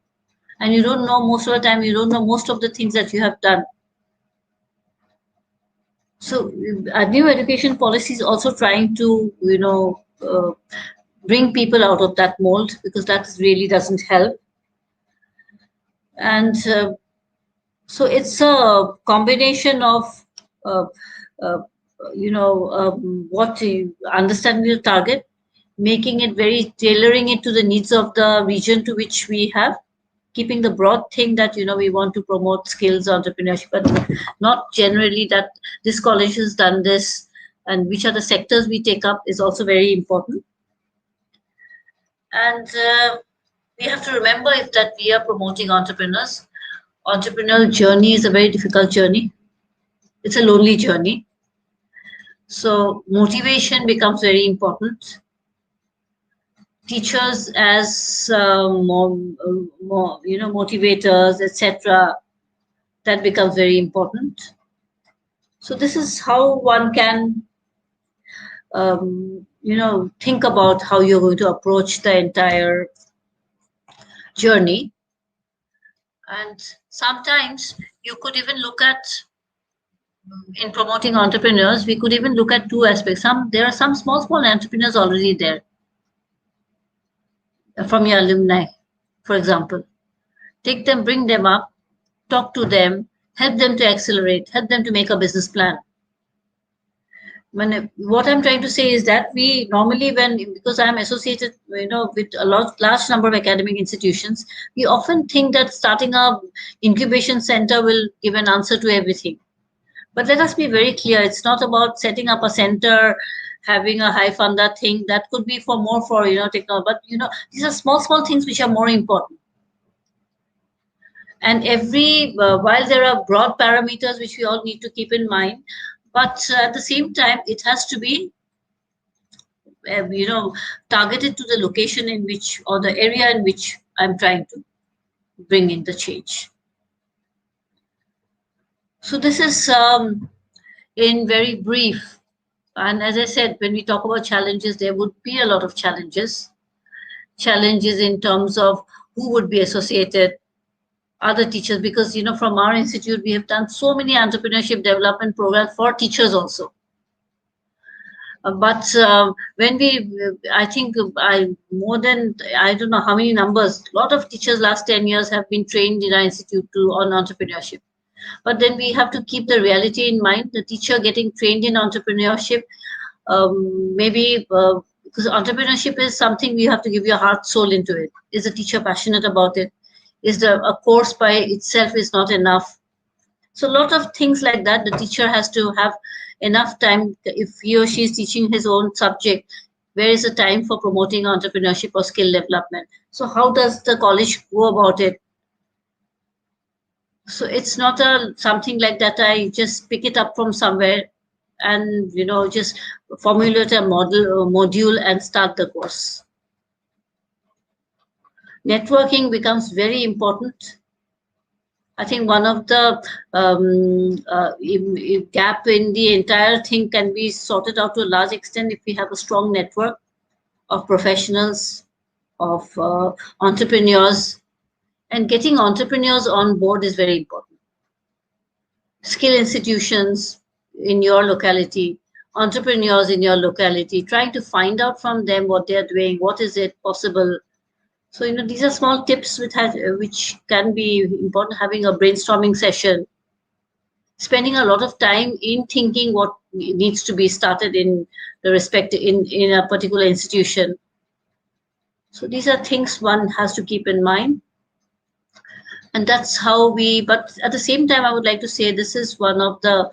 And you don't know, most of the time, you don't know most of the things that you have done. So our new education policy is also trying to, bring people out of that mold, because that really doesn't help. And so it's a combination of, what you understanding the target, making it tailoring it to the needs of the region to which we have, keeping the broad thing that, we want to promote skills, entrepreneurship, but not generally that this college has done this, and which are the sectors we take up is also very important. And we have to remember that we are promoting entrepreneurs. Entrepreneurial journey is a very difficult journey. It's a lonely journey. So motivation becomes very important. Teachers as motivators, etc. That becomes very important. So this is how one can, think about how you're going to approach the entire journey. And sometimes you could even look at, in promoting entrepreneurs, we could even look at two aspects. There are some small entrepreneurs already there from your alumni, for example. Take them, bring them up, talk to them, help them to accelerate, help them to make a business plan. What I'm trying to say is that we normally, because I'm associated, with a large number of academic institutions, we often think that starting a incubation center will give an answer to everything. But let us be very clear, it's not about setting up a center, having a high funda thing. That could be more for technology. But these are small things which are more important. And while there are broad parameters which we all need to keep in mind, but at the same time, it has to be targeted to the location in which, or the area in which I'm trying to bring in the change. So this is in very brief. And as I said, when we talk about challenges, there would be a lot of challenges. Challenges in terms of who would be associated, other teachers, because from our institute we have done so many entrepreneurship development programs for teachers also. But when I think more than, I don't know how many numbers, a lot of teachers last 10 years have been trained in our institute on entrepreneurship. But then we have to keep the reality in mind. The teacher getting trained in entrepreneurship, maybe because entrepreneurship is something you have to give your heart, soul into it. Is the teacher passionate about it? Is a course by itself is not enough? So a lot of things like that. The teacher has to have enough time. If he or she is teaching his own subject, where is the time for promoting entrepreneurship or skill development? So how does the college go about it? So it's not something like that I just pick it up from somewhere and just formulate a module and start the course. Networking becomes very important. I think one of the gap in the entire thing can be sorted out to a large extent if we have a strong network of professionals, of entrepreneurs, and getting entrepreneurs on board is very important. Skill institutions in your locality, entrepreneurs in your locality, trying to find out from them what they are doing, what is it possible. So, these are small tips which can be important. Having a brainstorming session, spending a lot of time in thinking what needs to be started in in a particular institution. So these are things one has to keep in mind. And that's how but at the same time, I would like to say this is one of the,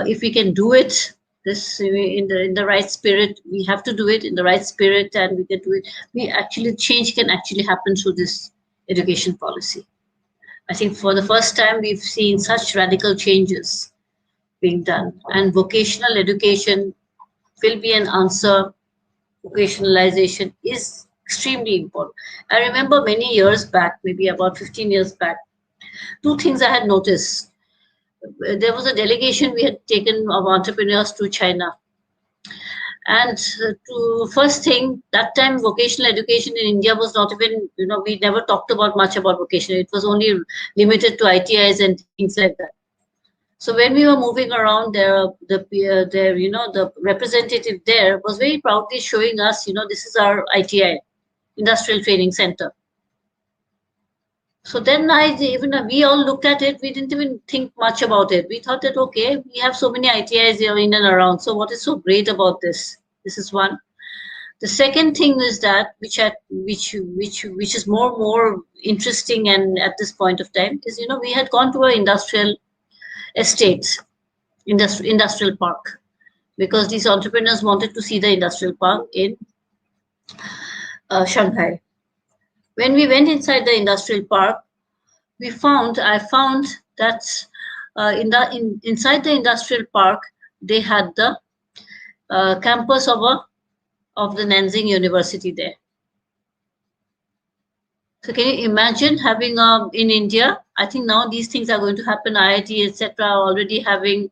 if we can do it, this in the right spirit, we have to do it in the right spirit, and we can do it. Change can actually happen through this education policy. I think for the first time, we've seen such radical changes being done, and vocational education will be an answer. Vocationalization is extremely important. I remember many years back, maybe about 15 years back, two things I had noticed. There was a delegation we had taken of entrepreneurs to China. And first thing, that time vocational education in India was not even, we never talked about much about vocational. It was only limited to ITIs and things like that. So when we were moving around there, the representative there was very proudly showing us, this is our ITI, Industrial Training Center. So then we all looked at it. We didn't even think much about it. We thought that, okay, we have so many ITIs here in and around. So what is so great about this? This is one. The second thing is that, which is more interesting, and at this point of time is, we had gone to an industrial estate, industrial park, because these entrepreneurs wanted to see the industrial park in Shanghai. When we went inside the industrial park, I found that inside the industrial park, they had the campus of the Nanjing University there. So can you imagine having in India? I think now these things are going to happen. IIT, etc., are already having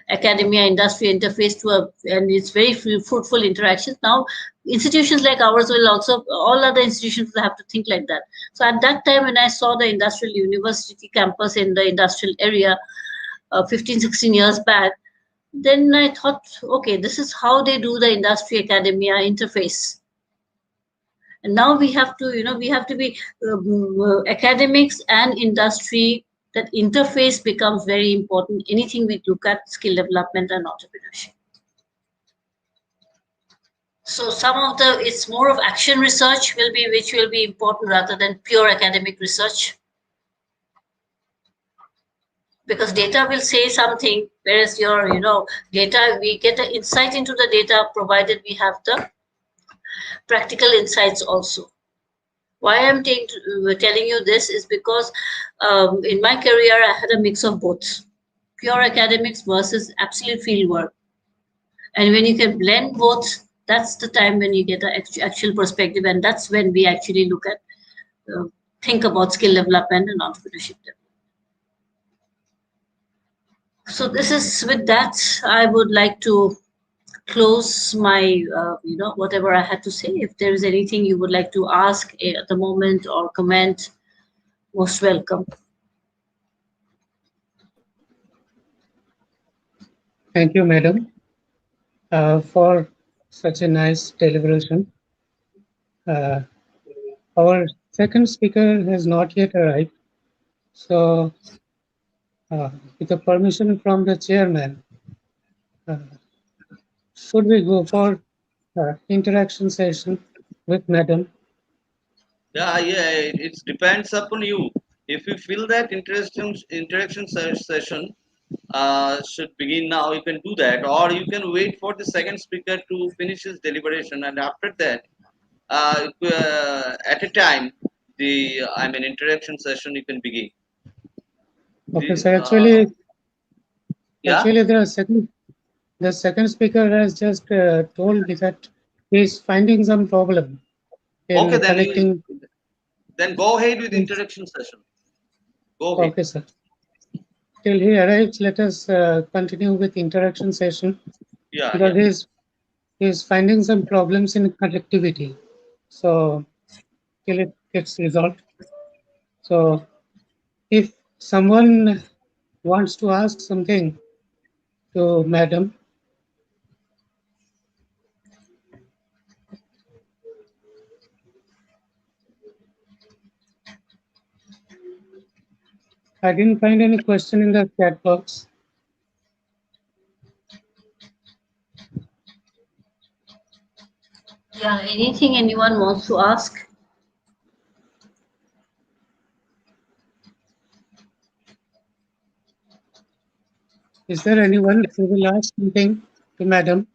academia industry interface and it's very fruitful interactions. Now institutions like ours will also, all other institutions will have to think like that. So at that time when I saw the industrial university campus in the industrial area 15, 16 years back, then I thought, okay, this is how they do the industry academia interface. And now we have to, we have to be academics and industry. That interface becomes very important. Anything we look at, skill development and entrepreneurship. So some of the, it's more of action research which will be important rather than pure academic research. Because data will say something, whereas your, data, we get an insight into the data provided we have the practical insights also. Why I'm telling you this is because in my career, I had a mix of both. Pure academics versus absolute field work. And when you can blend both, that's the time when you get an actual perspective. And that's when we actually look at, think about skill development and entrepreneurship development. So this is, with that, I would like to close my, whatever I had to say. If there is anything you would like to ask at the moment or comment, most welcome. Thank you, madam, for such a nice deliberation. Our second speaker has not yet arrived. So, with the permission from the chairman, should we go for interaction session with madam? Yeah, it depends upon you. If you feel that interaction session should begin now, you can do that, or you can wait for the second speaker to finish his deliberation, and after that, at a time, the interaction session you can begin. Okay, so actually, Yeah. the second speaker has just told me that he's finding some problem in Okay, connecting. Then go ahead with interaction session. Go ahead. Okay, sir. Till he arrives, let us continue with interaction session. Yeah. Because he's finding some problems in connectivity. So till it gets resolved. So if someone wants to ask something to madam, I didn't find any question in the chat box. Yeah, anything anyone wants to ask? Is there anyone who will ask something to madam?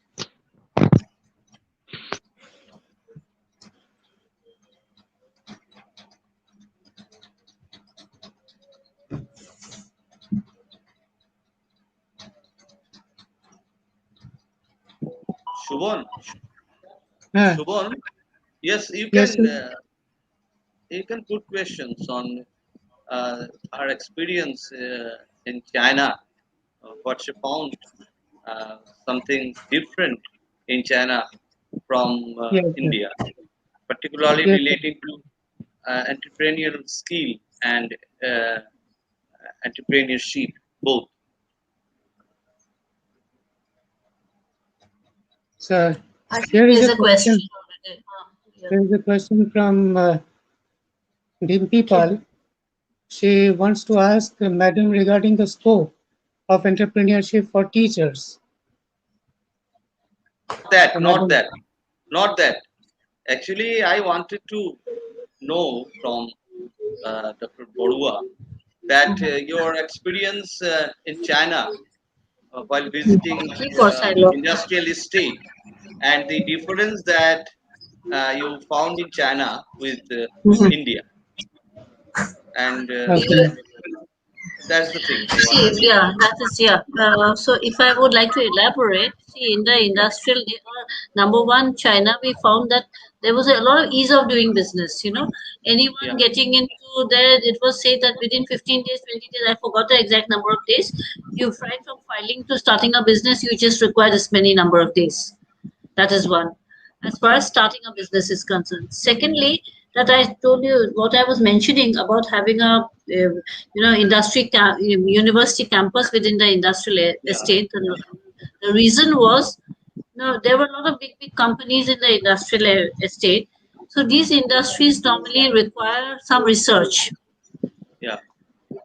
Shovan. Shovan. Yes, you can. Yes, You can put questions on our experience in China. What she found something different in China from yes, India, particularly yes. relating to entrepreneurial skill and entrepreneurship, both. So I think here is there's a a question. There is a question from Dimpi Pal. She wants to ask madam regarding the scope of entrepreneurship for teachers. Not that. Actually, I wanted to know from Dr. Baruah that your experience in China while visiting Of course, I love. industrial estate and the difference that you found in China with India. And Okay. That's the thing. See, yeah, that is, yeah. So if I would like to elaborate, see, in the industrial, number one, China, we found that there was a lot of ease of doing business. Anyone Yeah. getting into there, it was said that within 15 days, 20 days, I forgot the exact number of days, right from filing to starting a business, you just require this many number of days. That is one. As far as starting a business is concerned. Secondly, that I told you what I was mentioning about having a university campus within the industrial Yeah. estate. The reason was, there were a lot of big companies in the industrial estate. So these industries normally require some research. Yeah.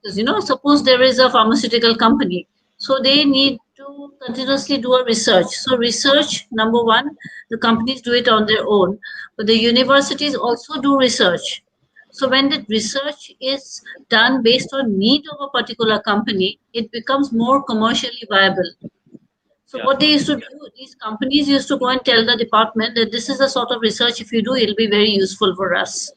Because, suppose there is a pharmaceutical company, so they need to continuously do a research. So research, number one, the companies do it on their own, but the universities also do research. So when the research is done based on need of a particular company, it becomes more commercially viable. So Yeah. what they used to do, these companies used to go and tell the department that this is the sort of research, if you do, it'll be very useful for us.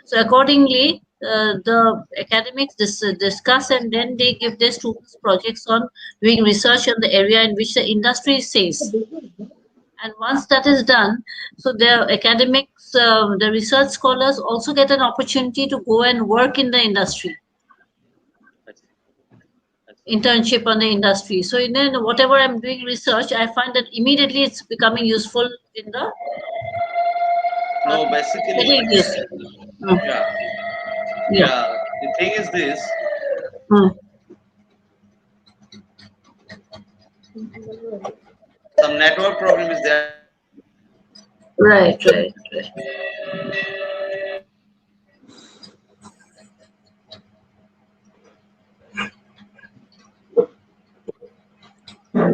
So accordingly, the academics discuss, and then they give their students projects on doing research on the area in which the industry says. And once that is done, so the academics, the research scholars also get an opportunity to go and work in the industry, I see. I see. internship on the industry. So then whatever I'm doing research, I find that immediately it's becoming useful in the No, basically, getting this. yeah, Yeah. yeah. The thing is this: Mm. some network problem is there. Right, right, right.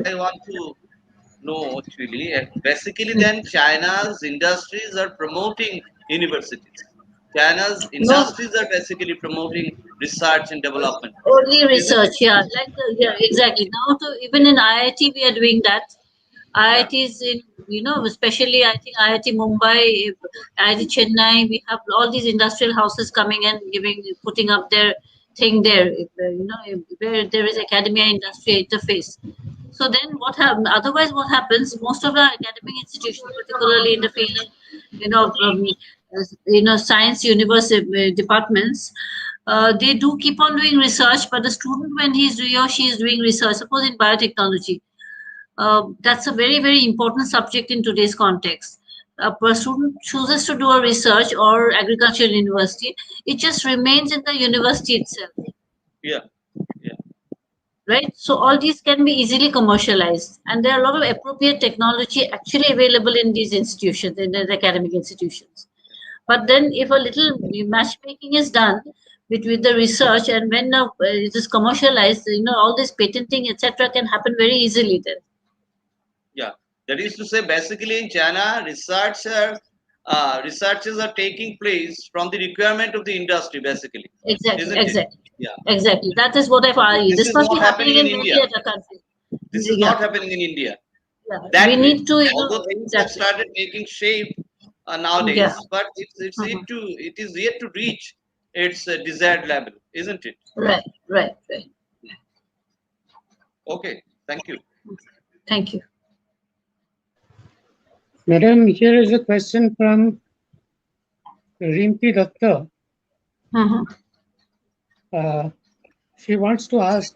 I want to know actually. Basically, then China's industries are promoting universities. China's No, industries are basically promoting research and development, only isn't research, it? yeah. Yeah, exactly. Now, to even in IIT, we are doing that. Yeah. IITs in, especially I think IIT Mumbai, IIT Chennai, we have all these industrial houses coming and putting up their thing there, where there is academia industry interface. So then what happens? Otherwise, what happens? Most of the academic institutions, particularly in the field of, science university departments, they do keep on doing research. But the student, when he or she is doing research, suppose in biotechnology, that's a very, very important subject in today's context. A student chooses to do a research or agricultural university, it just remains in the university itself, Yeah. Yeah. right? So all these can be easily commercialized, and there are a lot of appropriate technology actually available in these institutions, in the academic institutions. But then, if a little matchmaking is done between the research, and when it is commercialized, all this patenting, etc., can happen very easily then. Yeah, that is to say, basically in China, researches are taking place from the requirement of the industry, basically, Exactly, isn't it? exactly, Yeah. exactly. That is what I've argued. This This is must be not happening happening in in many India. other countries. This is Yeah, not happening in India yeah. We that way. need to, Although things have exactly. started taking shape Yeah. nowadays, but Mhm. it is yet to reach its desired level, isn't it? Right, right, right. Okay, thank you. Thank you. Madam, here is a question from Rimpi Datta. Mhm. She wants to ask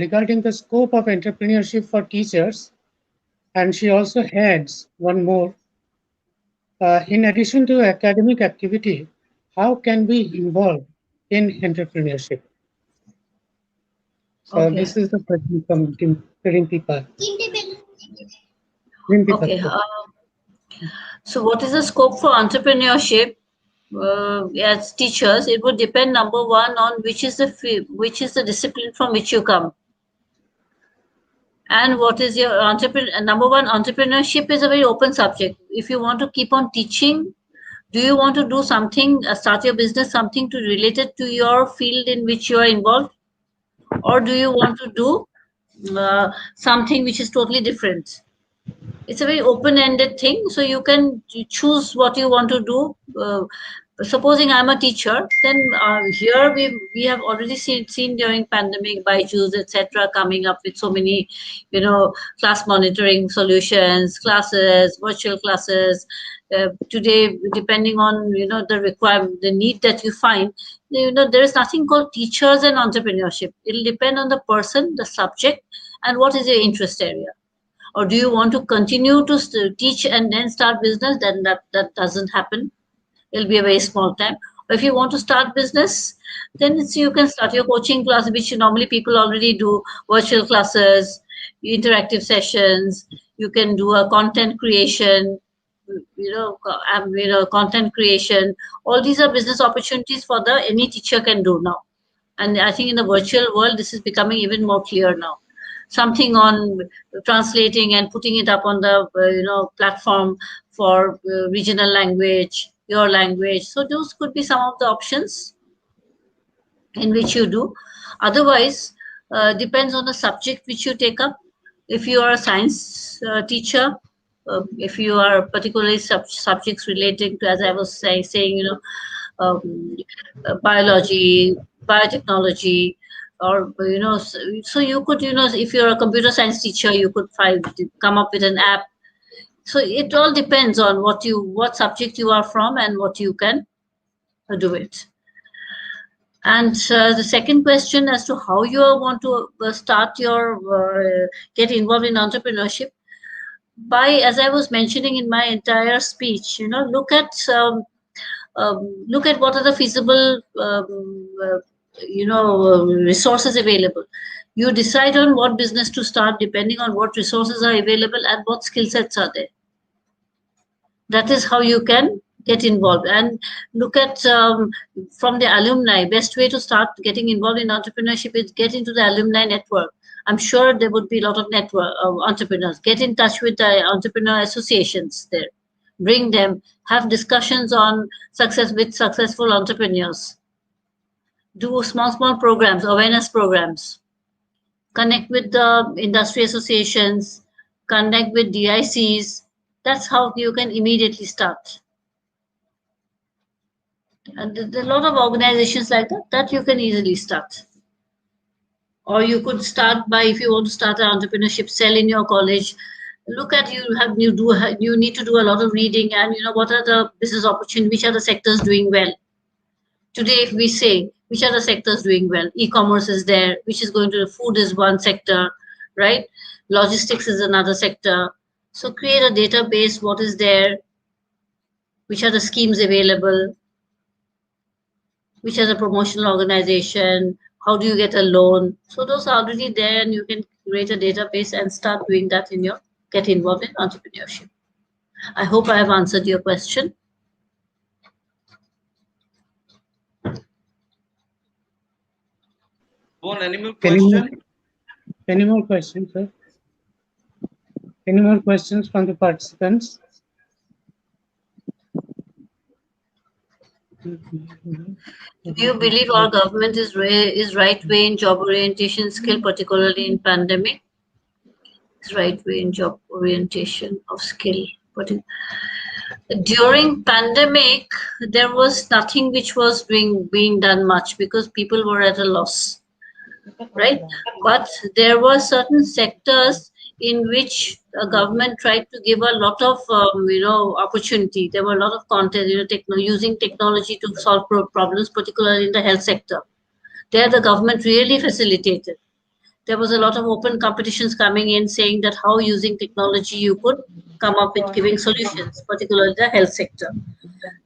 regarding the scope of entrepreneurship for teachers, and she also adds one more. In addition to academic activity, how can we involve in entrepreneurship? So Okay. this is the question from Rimpi Okay. Datta. So, what is the scope for entrepreneurship? As teachers, it would depend, number one, on which is the discipline from which you come, and what is your number one. Entrepreneurship is a very open subject. If you want to keep on teaching, do you want to do something, start your business, something to related to your field in which you are involved, or do you want to do something which is totally different? It's a very open-ended thing, so you can choose what you want to do. supposing I'm a teacher, then here we have already seen during pandemic, Byju's, etc., coming up with so many, class monitoring solutions, classes, virtual classes. Today, depending on the requirement, the need that you find, there is nothing called teachers and entrepreneurship. It'll depend on the person, the subject, and what is your interest area. Or do you want to continue to teach and then start business? Then that doesn't happen. It'll be a very small time. But if you want to start business, then you can start your coaching class, which normally people already do, virtual classes, interactive sessions. You can do a content creation, content creation. All these are business opportunities for any teacher can do now. And I think in the virtual world, this is becoming even more clear now. Something on translating and putting it up on the platform for regional language, your language. So those could be some of the options in which you do. Otherwise, depends on the subject which you take up. If you are a science teacher, if you are particularly subjects relating to, as I was saying, biology, biotechnology, or so you could, if you're a computer science teacher, you could come up with an app. So it all depends on what subject you are from and what you can do it. And the second question as to how you want to start get involved in entrepreneurship, as I was mentioning in my entire speech, look at what are the feasible resources available. You decide on what business to start depending on what resources are available and what skill sets are there. That is how you can get involved. And look at from the alumni, best way to start getting involved in entrepreneurship is get into the alumni network. I'm sure there would be a lot of network of entrepreneurs. Get in touch with the entrepreneur associations there. Bring them, have discussions on success with successful entrepreneurs. Do small programs, awareness programs. Connect with the industry associations, connect with DICs. That's how you can immediately start. And there are a lot of organizations like that you can easily start. Or you could start by, if you want to start an entrepreneurship cell in your college, look at you need to do a lot of reading and what are the business opportunities, which are the sectors doing well. Today, if we say which are the sectors doing well, e-commerce is there, which is going to food is one sector, right? Logistics is another sector. So create a database, what is there, which are the schemes available, which is a promotional organization, how do you get a loan? So those are already there and you can create a database and start doing that get involved in entrepreneurship. I hope I have answered your question. Any more questions? Any more questions, sir? Any more questions from the participants? Do you believe our government is right way in job orientation skill, particularly in pandemic? Is right way in job orientation of skill. During pandemic, there was nothing which was being done much because people were at a loss, right? But there were certain sectors in which the government tried to give a lot of opportunity. There were a lot of content, using technology to solve problems, particularly in the health sector. There the government really facilitated. There was a lot of open competitions coming in saying that how using technology you could come up with giving solutions, particularly the health sector.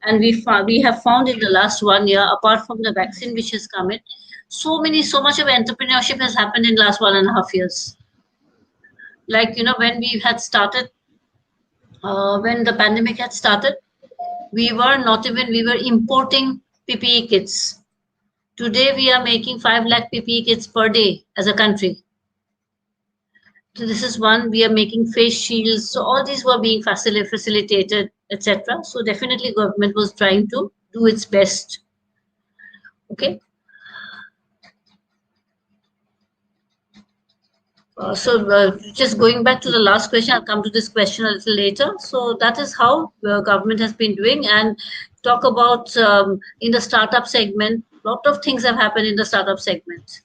And we have found in the last 1 year, apart from the vaccine which has come in, so much of entrepreneurship has happened in the last 1.5 years. Like, when we had started, when the pandemic had started, we were importing PPE kits. Today, we are making 5 lakh PPE kits per day as a country. So this is one. We are making face shields. So all these were being facilitated, etc. So definitely government was trying to do its best. Okay. Just going back to the last question, I'll come to this question a little later. So that is how the government has been doing. And talk about in the startup segment, a lot of things have happened in the startup segment.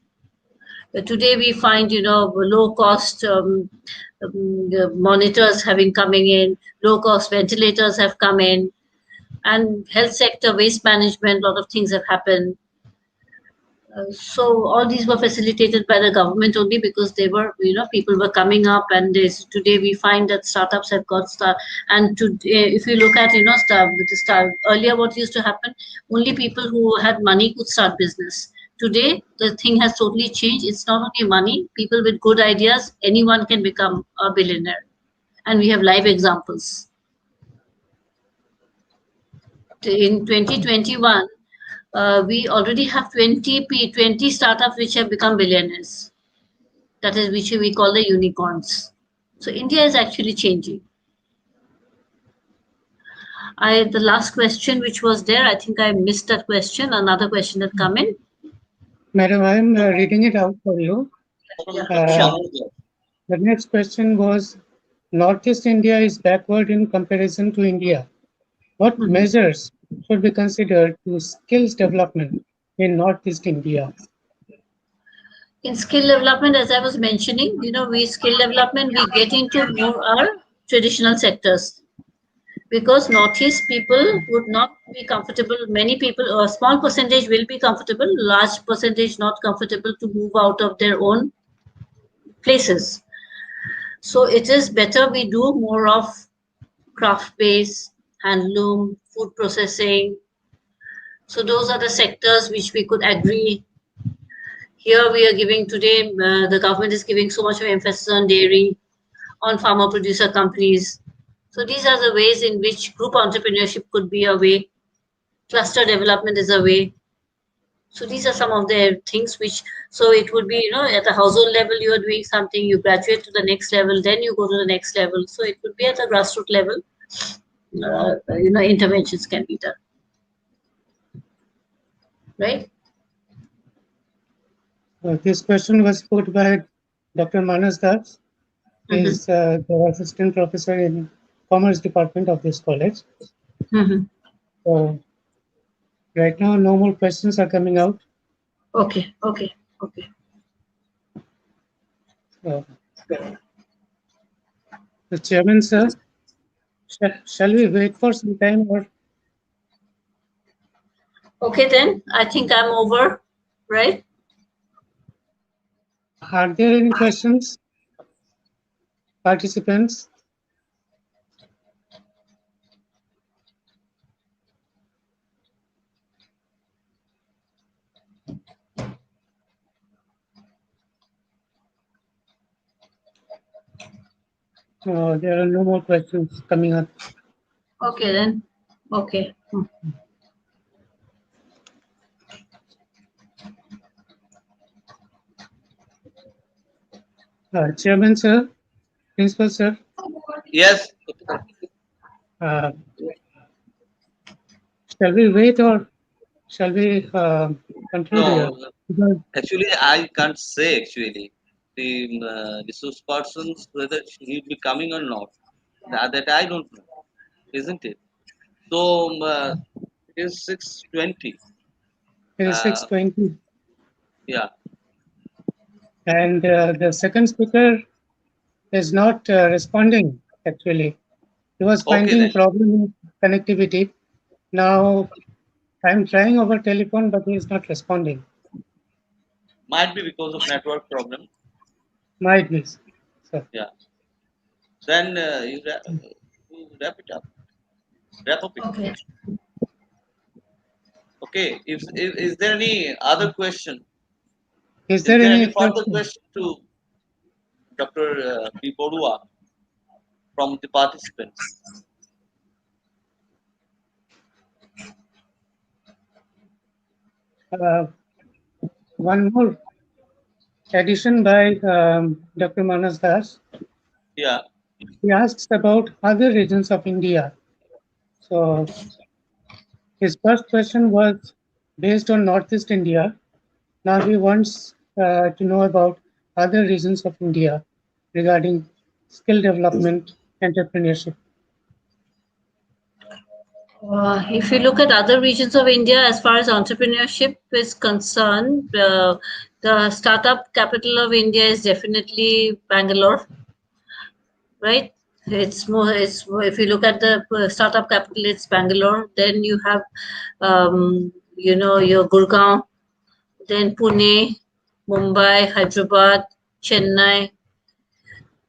Today we find, low cost the monitors having coming in, low cost ventilators have come in, and health sector, waste management, a lot of things have happened. So all these were facilitated by the government only because they were, people were coming up, and today we find that startups have got start. And if you look at, earlier, what used to happen, only people who had money could start business. Today, the thing has totally changed. It's not only money, people with good ideas, anyone can become a billionaire. And we have live examples. In 2021, we already have 20 startups which have become billionaires. That is which we call the unicorns. So India is actually changing. The last question which was there, I think I missed that question. Another question that come in. Madam, I am reading it out for you. The next question was, Northeast India is backward in comparison to India. What measures should be considered to skills development in Northeast India? In skill development, as I was mentioning, we get into more our traditional sectors, because Northeast people would not be comfortable. Many people, a small percentage will be comfortable, large percentage not comfortable to move out of their own places. So it is better we do more of craft base, handloom, food processing. So those are the sectors which we could agree. Here we are giving today, the government is giving so much of emphasis on dairy, on farmer producer companies. So these are the ways in which group entrepreneurship could be a way. Cluster development is a way. So these are some of the things which, so it would be, at the household level, you are doing something, you graduate to the next level, then you go to the next level. So it would be at the grassroots level, interventions can be done. Right? This question was put by Dr. Manas Das. He is the assistant professor in Commerce Department of this college. So right now, no more questions are coming out. Okay. The chairman, sir, shall we wait for some time or? Okay, then I think I'm over, right? Are there any questions, participants? There are no more questions coming up. Okay, then. Okay. Chairman, sir, Principal, sir. Yes. Shall we wait or shall we conclude here? No, actually, I can't say actually the resource persons whether he'll be coming or not. That I don't know, isn't it? So it is 6:20. It is 6:20. Yeah. And the second speaker is not responding, actually. He was finding problem in connectivity. Now, I'm trying over telephone, but he is not responding. Might be because of network problem. Might be, sir. Yeah. Then you wrap it up. Wrap up it. Okay. Okay. Is there any other question? Is there any further question to Dr. B Baruah from the participants? One more addition by Dr. Manas Das. Yeah. He asks about other regions of India. So his first question was based on Northeast India. Now he wants to know about other regions of India regarding skill development, entrepreneurship? If you look at other regions of India, as far as entrepreneurship is concerned, the startup capital of India is definitely Bangalore, right? It's more. It's if you look at the startup capital, it's Bangalore. Then you have, your Gurgaon, then Pune, Mumbai, Hyderabad, Chennai.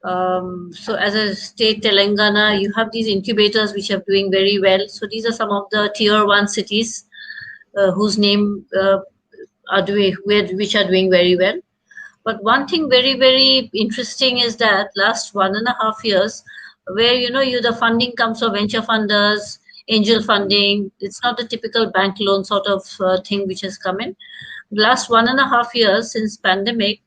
So as a state, Telangana, you have these incubators which are doing very well. So these are some of the tier one cities whose name are doing which are doing very well. But one thing very very interesting is that last 1.5 years, where the funding comes from venture funders, angel funding. It's not the typical bank loan sort of thing which has come in. Last 1.5 years since pandemic,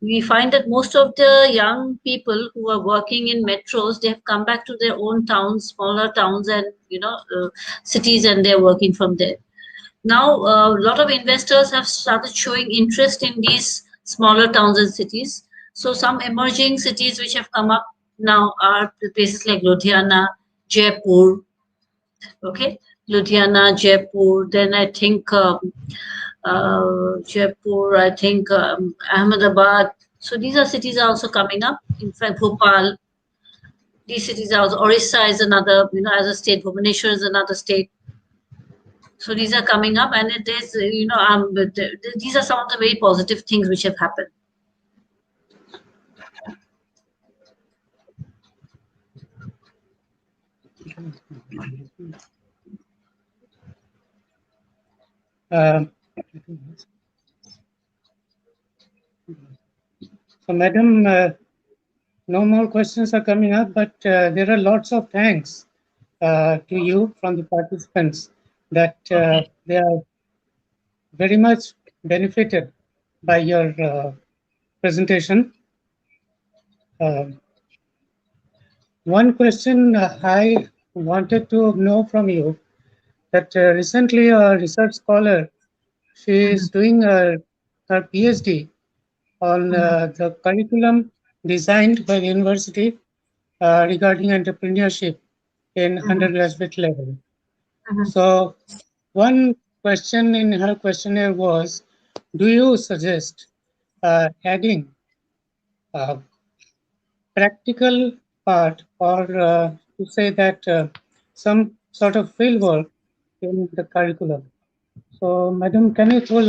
we find that most of the young people who are working in metros, they have come back to their own towns, smaller towns, and cities, and they're working from there. Now a lot of investors have started showing interest in these smaller towns and cities. So some emerging cities which have come up now are places like Ludhiana, Jaipur. Okay, Ludhiana, Jaipur. Then I think Jaipur, I think Ahmedabad. So these are cities are also coming up. In fact, Bhopal. These cities are also. Orissa is another, as a state. Bhubaneswar is another state. So these are coming up, and it is, these are some of the very positive things which have happened. So, Madam, no more questions are coming up, but there are lots of thanks to you from the participants that they are very much benefited by your presentation. One question I wanted to know from you that recently a research scholar, she is doing her PhD on the curriculum designed by the university regarding entrepreneurship in undergraduate level. So one question in her questionnaire was, do you suggest adding practical part, or to say that some sort of field work in the curriculum? So, Madam, can you throw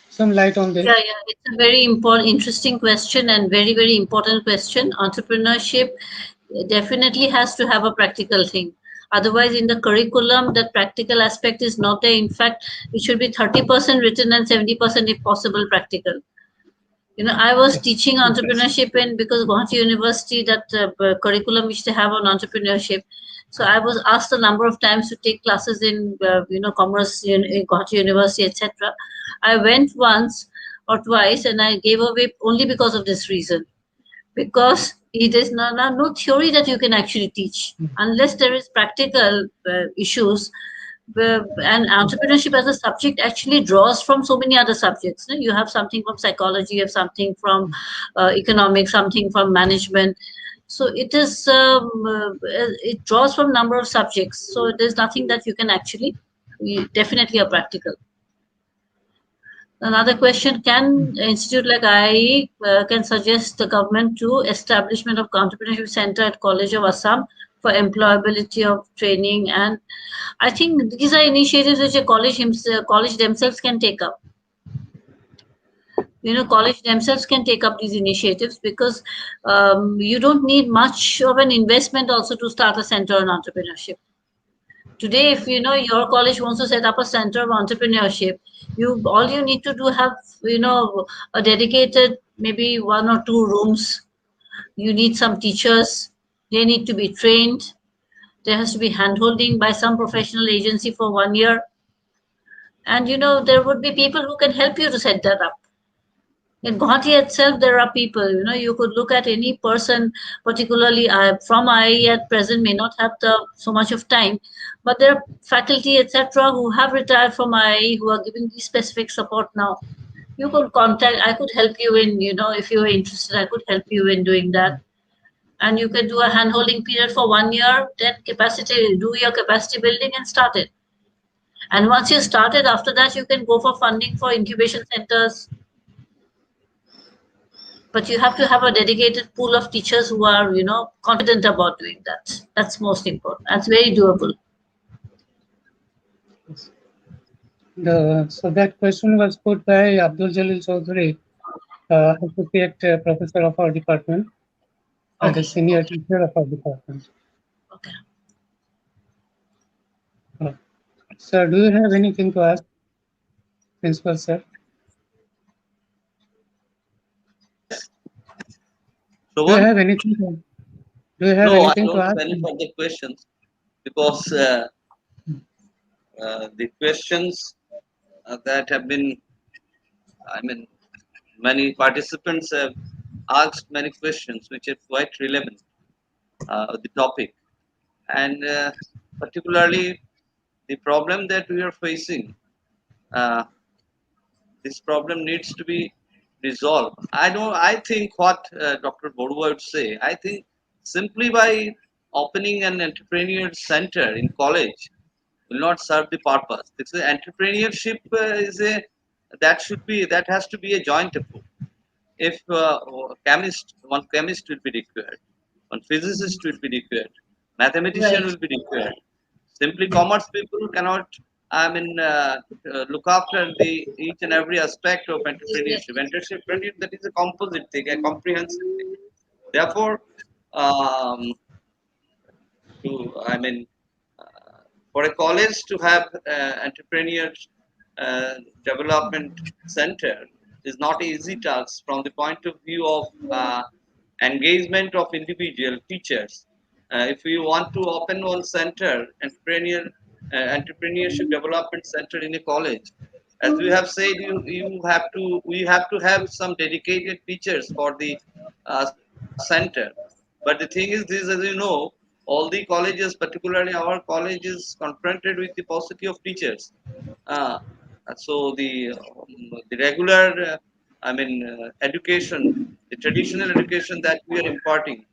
some light on this? Yeah, it's a very important, interesting question, and very, very important question. Entrepreneurship definitely has to have a practical thing. Otherwise, in the curriculum, that practical aspect is not there. In fact, it should be 30% written and 70%, if possible, practical. I was teaching entrepreneurship because Guwahati University, that curriculum which they have on entrepreneurship. So I was asked a number of times to take classes in, commerce in Guwahati University, etc. I went once or twice, and I gave away only because of this reason. Because it is no theory that you can actually teach unless there is practical issues. And entrepreneurship as a subject actually draws from so many other subjects. You have something from psychology, you have something from economics, something from management. So it is it draws from number of subjects. So there's nothing that you can actually definitely a practical. Another question: can institute like IIE can suggest the government to establishment of entrepreneurship center at College of Assam for employability of training? And I think these are initiatives which a college themselves can take up. College themselves can take up these initiatives, because you don't need much of an investment also to start a center on entrepreneurship. Today, if your college wants to set up a center of entrepreneurship, all you need to do have a dedicated maybe 1 or 2 rooms. You need some teachers. They need to be trained. There has to be handholding by some professional agency for 1 year. And there would be people who can help you to set that up. In Guwahati itself, there are people, you could look at any person, particularly from IIE at present may not have so much of time, but there are faculty, etc., who have retired from IIE, who are giving the specific support now. you could contact, I could help you in, if you're interested, I could help you in doing that. And you can do a hand-holding period for 1 year, then do your capacity building and start it. And once you start it, after that, you can go for funding for incubation centers. But you have to have a dedicated pool of teachers who are, confident about doing that. That's most important. That's very doable. So that question was put by Abdul Jalil Chaudhary, associate professor of our department and a senior teacher of our department. Okay. Sir, do you have anything to ask, Principal Sir? Yes. Do you have anything? Do you have No, I anything to don't have ask? any further questions because the questions that have been, many participants have asked many questions which are quite relevant the topic, and particularly the problem that we are facing. Uh, this problem needs to be resolved. I think what Dr. Baruah would say. I think simply by opening an entrepreneur center in college will not serve the purpose. This is entrepreneurship that has to be a joint effort. If one chemist will be required, one physicist will be required, mathematician will be required. Simply commerce people cannot, look after the each and every aspect of entrepreneurship. Entrepreneurship, that is a composite thing, a comprehensive thing. Therefore, um, to I mean, for a college to have entrepreneur development center is not an easy task from the point of view of engagement of individual teachers. If you want to open one center, entrepreneurship development center in a college, as we have said, we have to have some dedicated teachers for the center. But the thing is, this, as you know, all the colleges, particularly our college, is confronted with the paucity of teachers. Uh, so the regular, education, the traditional education that we are imparting,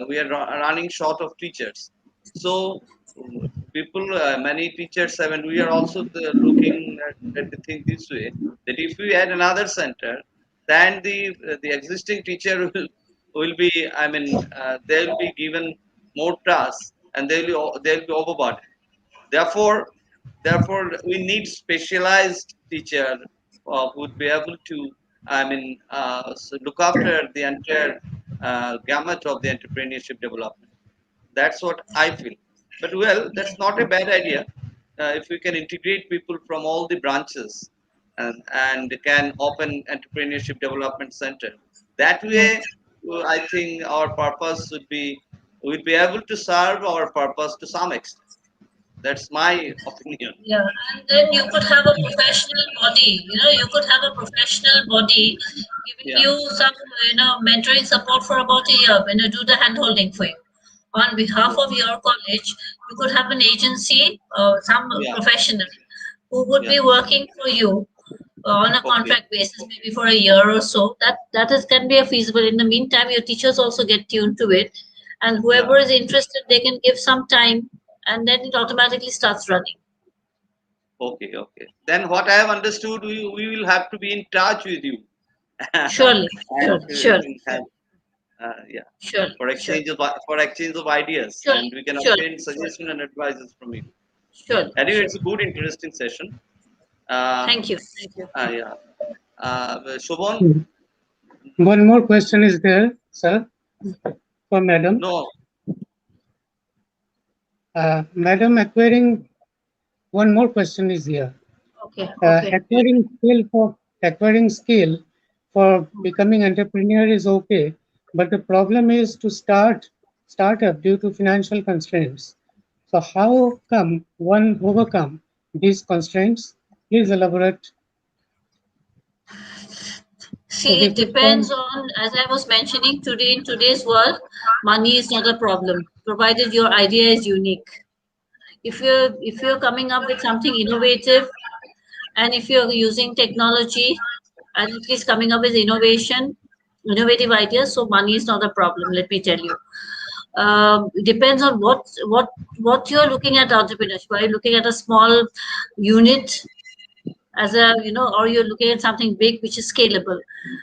we are running short of teachers. So many teachers have, and we are also looking at the thing this way, that if we add another center, then the existing teacher will be, they will be given more tasks and they'll be overburdened. Therefore, we need specialized teacher who would be able to, look after the entire gamut of the entrepreneurship development. That's what I feel. But well, that's not a bad idea if we can integrate people from all the branches and can open entrepreneurship development center. That way, I think our purpose would be we'll be able to serve our purpose to some extent. That's my opinion. Yeah, and then you could have a professional body. You could have a professional body giving Yeah. you some, mentoring support for about a year. Do the hand holding for you. On behalf of your college, you could have an agency, some Yeah. professional who would Yeah. be working for you on a Okay. contract basis, maybe for a year or so. That can be a feasible. In the meantime, your teachers also get tuned to it, and whoever Yeah. is interested, they can give some time, and then it automatically starts running. Okay. Okay. Then what I have understood, we will have to be in touch with you. Surely, And sure, we have, yeah, sure, for sure, exchange of ideas, sure, and we can sure, obtain suggestions and advices from you. sure, Anyway, sure. it's a good, interesting session. Uh, Thank you, thank you. yeah. Shovan, One more question is there, sir, for Madam. no, Madam, one more question is here. Okay, okay. Acquiring skill for becoming entrepreneur is okay, but the problem is to startup due to financial constraints. So how come one overcome these constraints? Please elaborate. See, it depends on, as I was mentioning today, in today's world, money is not a problem, provided your idea is unique. If you're coming up with something innovative, and if you're using technology, and it is coming up with innovative ideas. So money is not a problem. Let me tell you. It depends on what you're looking at entrepreneurship. Are you looking at a small unit as a or you're looking at something big which is scalable?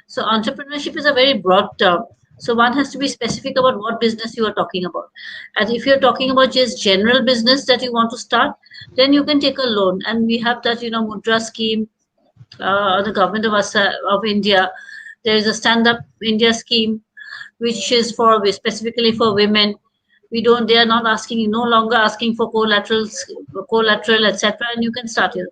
So entrepreneurship is a very broad term. So one has to be specific about what business you are talking about. And if you're talking about just general business that you want to start, then you can take a loan. And we have that Mudra scheme, the government of India. There is a Stand Up India scheme, which is for specifically for women. They are not asking, no longer asking for collateral, etc. And you can start it.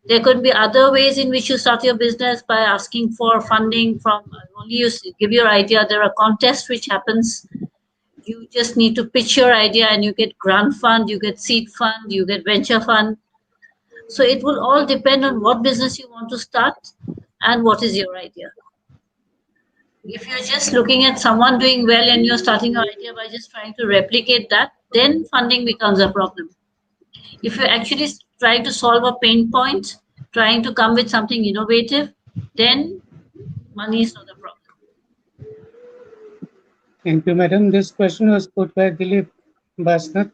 There could be other ways in which you start your business by asking for funding from only you give your idea. There are contests which happens. You just need to pitch your idea and you get grant fund, you get seed fund, you get venture fund. So it will all depend on what business you want to start and what is your idea. If you're just looking at someone doing well and you're starting your idea by just trying to replicate that, then funding becomes a problem. If you're actually trying to solve a pain point, trying to come with something innovative, then money is not a problem. Thank you, madam. This question was put by Dilip Basnath.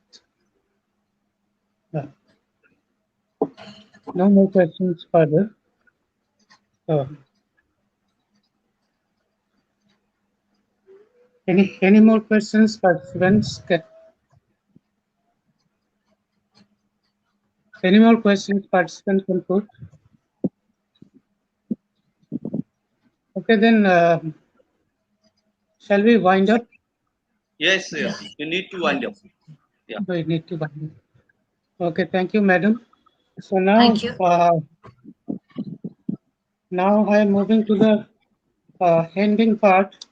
No more questions further. Any more questions, participants? Any more questions participants can put? Okay, then shall we wind up? Yes, you need to wind up. Yeah. We need to wind up. Okay, thank you, madam. So now, Thank you. Now I am moving to the ending part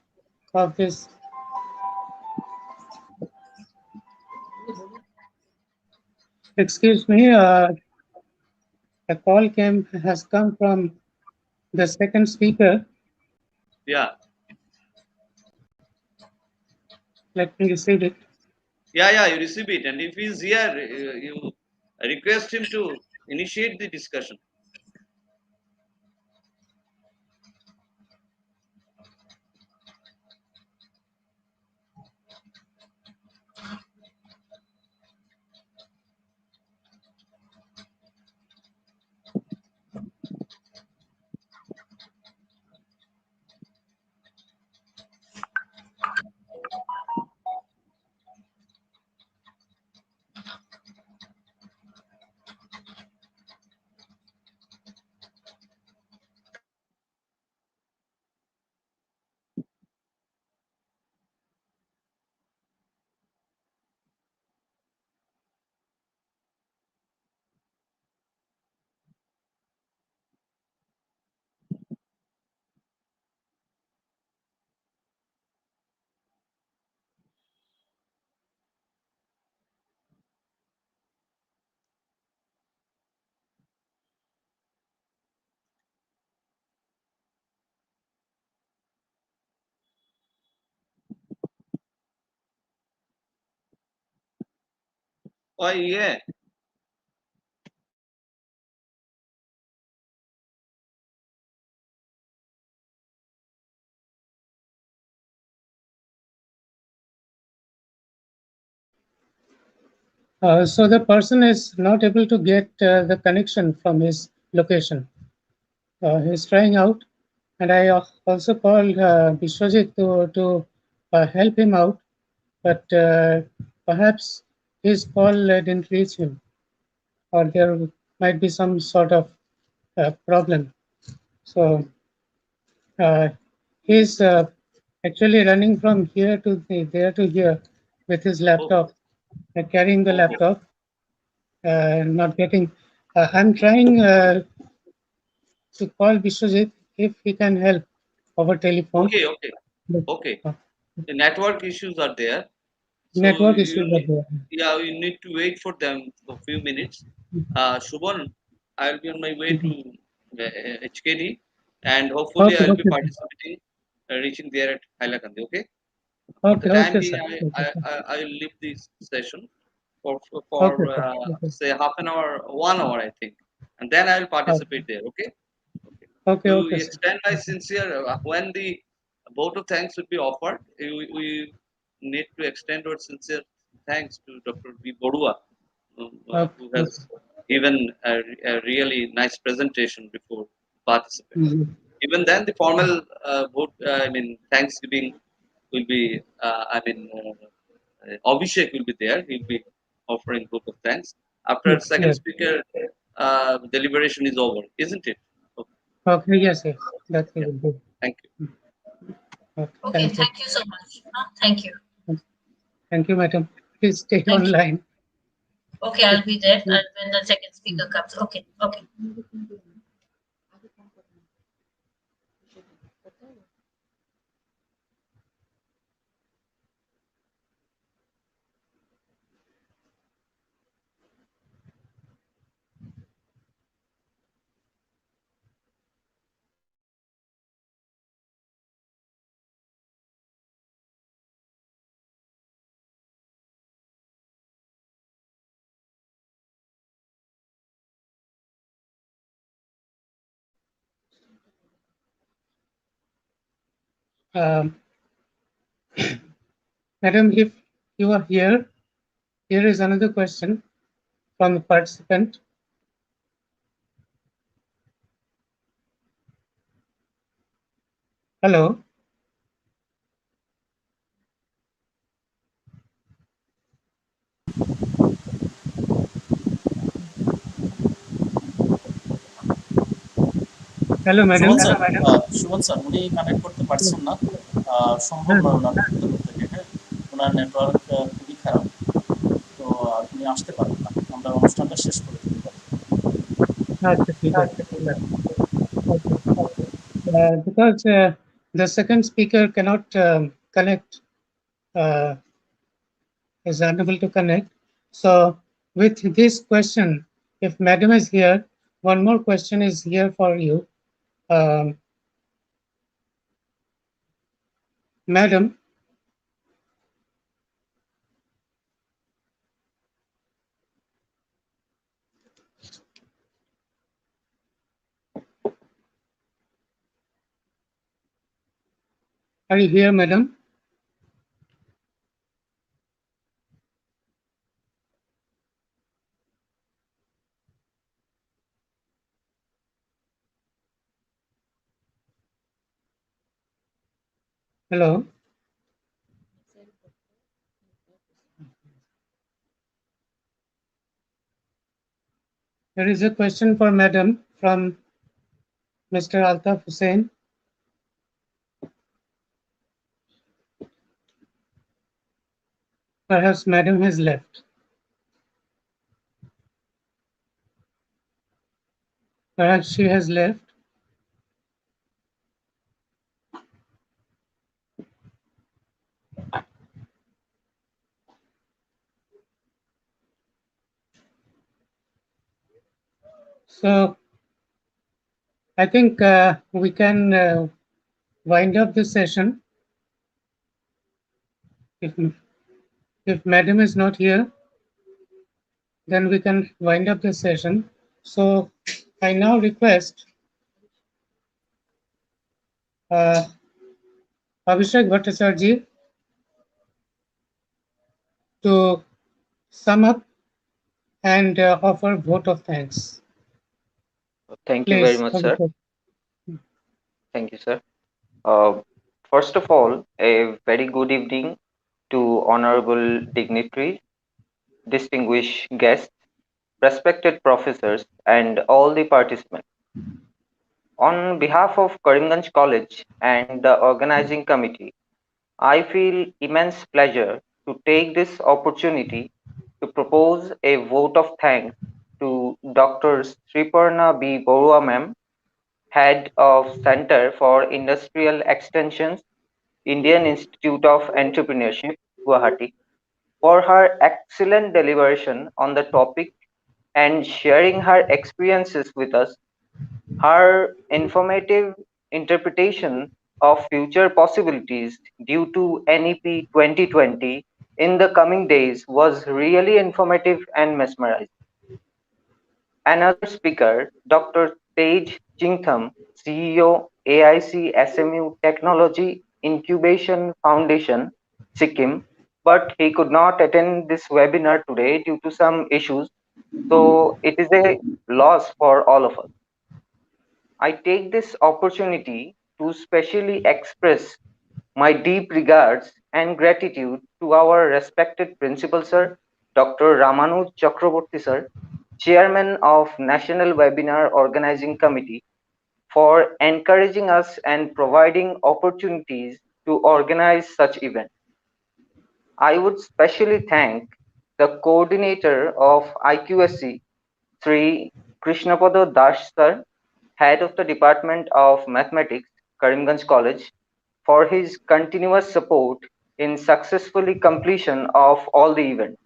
of this. Excuse me, a call has come from the second speaker. Yeah. Let me receive it. Yeah, you receive it. And if he's here, you request him to initiate the discussion. Oh, yeah. So the person is not able to get the connection from his location. He's trying out, and I also called Vishwajit to help him out, but perhaps his call didn't reach him, or there might be some sort of problem. So he's actually running from here to there to here with his laptop, carrying the laptop, not getting. I'm trying to call Vishwajit if he can help over telephone. Okay. The network issues are there. So Network issues are there. Yeah, you need to wait for them for a few minutes. Shovan, I'll be on my way to HKD, and hopefully Okay, I'll be okay. participating, reaching there at Hailakandi. Okay. For the Okay, time okay, being, sir. Okay, sir. I will leave this session for Okay, sir. Okay. say half an hour, 1 hour, I think, and then I will participate there. Okay. Okay, To okay, sir. extend my sincere, when the vote of thanks will be offered, we need to extend our sincere thanks to Dr. B Baruah, Okay, who has okay. given a really nice presentation before participants. Mhm. Even then, the formal vote, Thanksgiving will be, Abhishek will be there. He'll be offering vote of thanks after second Yes. speaker deliberation is over, isn't it? Okay. Okay, yes, yes. That Yeah. will be. Thank you. Okay, Okay, thank you. thank you so much. Thank you. Thank you, madam. Please stay Thank you. online. Okay, I'll be there when the second speaker comes. Okay, okay. Um, Madam, if you are here, here is another question from the participant. Hello. Hello, madam. Suman sir উনি connect করতে পারছেন না, সম্ভব নয় ওনার তরফ থেকে। হ্যাঁ, ওনার network খুবই খারাপ, তো উনি আসতে পারেন না। আমরা অনুষ্ঠানটা শেষ করে দিতে পারি। আচ্ছা, ঠিক আছে। Okay. Because the second speaker cannot connect, is unable to connect. So with this question, if madam is here, one more question is here for you. Um, Madam, are you here, madam? Hello. There is a question for madam from Mr. Altaf Hussain. Perhaps madam has left. Perhaps she has left. So I think we can wind up this session. If madam is not here, then we can wind up the session. So I now request Abhishek Bhattacharya to sum up and offer vote of thanks. Thank you very Please, much, sir. Abhishek. Thank you, sir. Uh, First of all, a very good evening to honorable dignitaries, distinguished guests, respected professors, and all the participants. On behalf of Karimganj College and the organizing committee, I feel immense pleasure to take this opportunity to propose a vote of thanks to Dr. Sriparna B Baruah ma'am, Head of Center for Industrial Extensions, Indian Institute of Entrepreneurship, Guwahati, for her excellent deliberation on the topic and sharing her experiences with us. Her informative interpretation of future possibilities due to NEP 2020 in the coming days was really informative and mesmerizing. Another speaker, Dr. Tej Chingtham, CEO, AIC-SMU Technology Incubation Foundation, Sikkim, but he could not attend this webinar today due to some issues. So it is a loss for all of us. I take this opportunity to specially express my deep regards and gratitude to our respected principal sir, Dr. Ramanuj Chakraborty sir, Chairman of National Webinar Organizing Committee, for encouraging us and providing opportunities to organize such events. I would specially thank the coordinator of IQSC, Sri Krishnapada Das sir, head of the Department of Mathematics, Karimganj College, for his continuous support in successfully completion of all the events.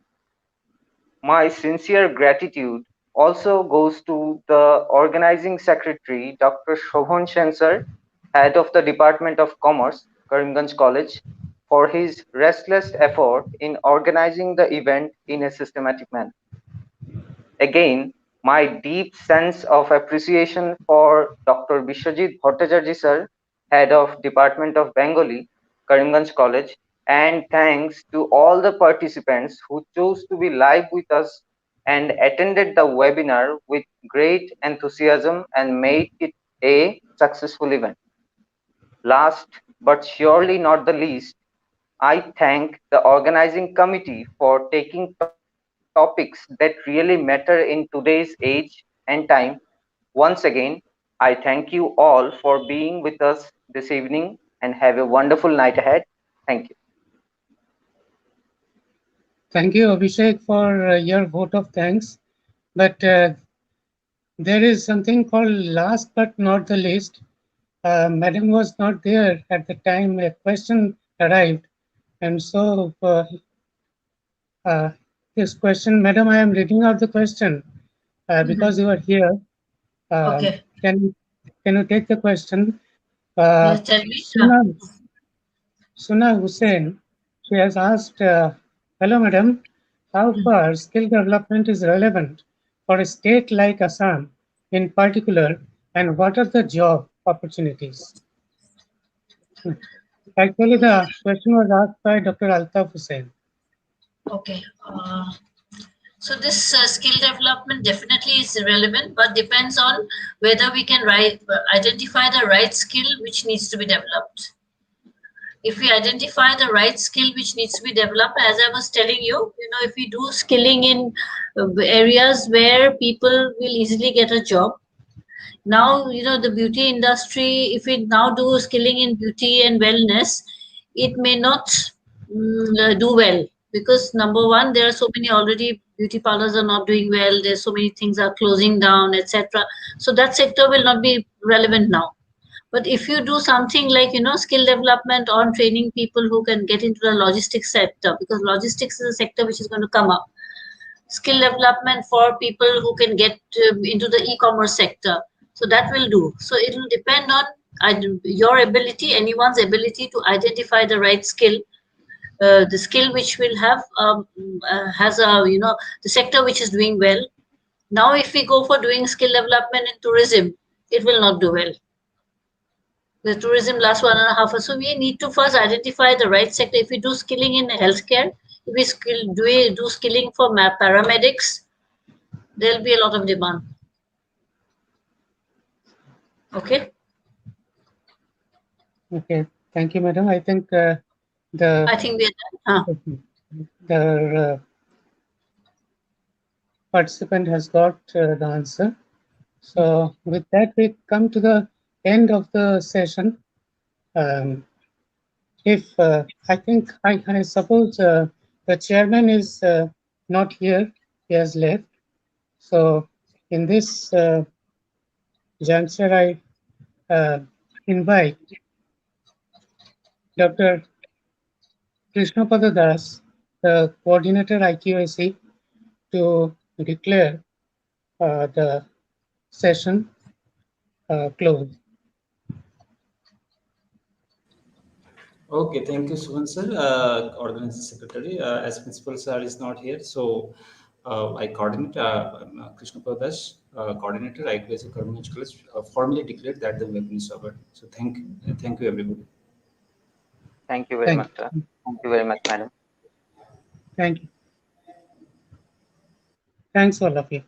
My sincere gratitude also goes to the organizing secretary, Dr. Shovan sir, head of the Department of Commerce, Karimganj College, for his restless effort in organizing the event in a systematic manner. Again, my deep sense of appreciation for Dr. Bishwajit Bhattacharya sir, head of Department of Bengali, Karimganj College, and thanks to all the participants who chose to be live with us and attended the webinar with great enthusiasm and made it a successful event. Last but surely not the least, I thank the organizing committee for taking topics that really matter in today's age and time. Once again, I thank you all for being with us this evening and have a wonderful night ahead. Thank you. Thank you, Abhishek, for your vote of thanks. But there is something called last but not the least. Madam was not there at the time a question arrived. And so this question, Madam, I am reading out the question because you are here. Okay. Can you take the question? Yes, tell me. Suna Hussain, she has asked, hello, madam, how far skill development is relevant for a state like Assam in particular, and what are the job opportunities? Actually, the question was asked by Dr. Altaf Hussain. Okay. So this skill development definitely is relevant, but depends on whether we can identify the right skill which needs to be developed. If we identify the right skill which needs to be developed, as I was telling you, if we do skilling in areas where people will easily get a job. Now, the beauty industry, if we now do skilling in beauty and wellness, it may not do well, because number one, there are so many already beauty parlors are not doing well. There's so many things are closing down, etc. So that sector will not be relevant now. But if you do something like, skill development on training people who can get into the logistics sector, because logistics is a sector which is going to come up. Skill development for people who can get into the e-commerce sector. So that will do. So it will depend on your ability, anyone's ability to identify the right skill, the skill which will have, has a, the sector which is doing well. Now, if we go for doing skill development in tourism, it will not do well. The tourism lasts 1.5 years. So we need to first identify the right sector. If we do skilling in healthcare, if we do skilling for paramedics, there'll be a lot of demand. Okay. Okay, thank you, madam. I think I think we are done. The participant has got the answer. So with that, we come to the end of the session. If I think, I suppose the chairman is not here, he has left. So in this juncture, I invite Dr. Krishnapada Das, the coordinator IQAC, to declare the session closed. Okay, thank you, Shovan sir, organizing secretary. As principal sir is not here, so I coordinate Krishna Pradas, coordinator, AIC-Karimganj College, formally declared that the weapon is over. So thank you everybody. Thank you very Thank much, you. sir. Thank you very much, madam. Thank you. Thanks all of you.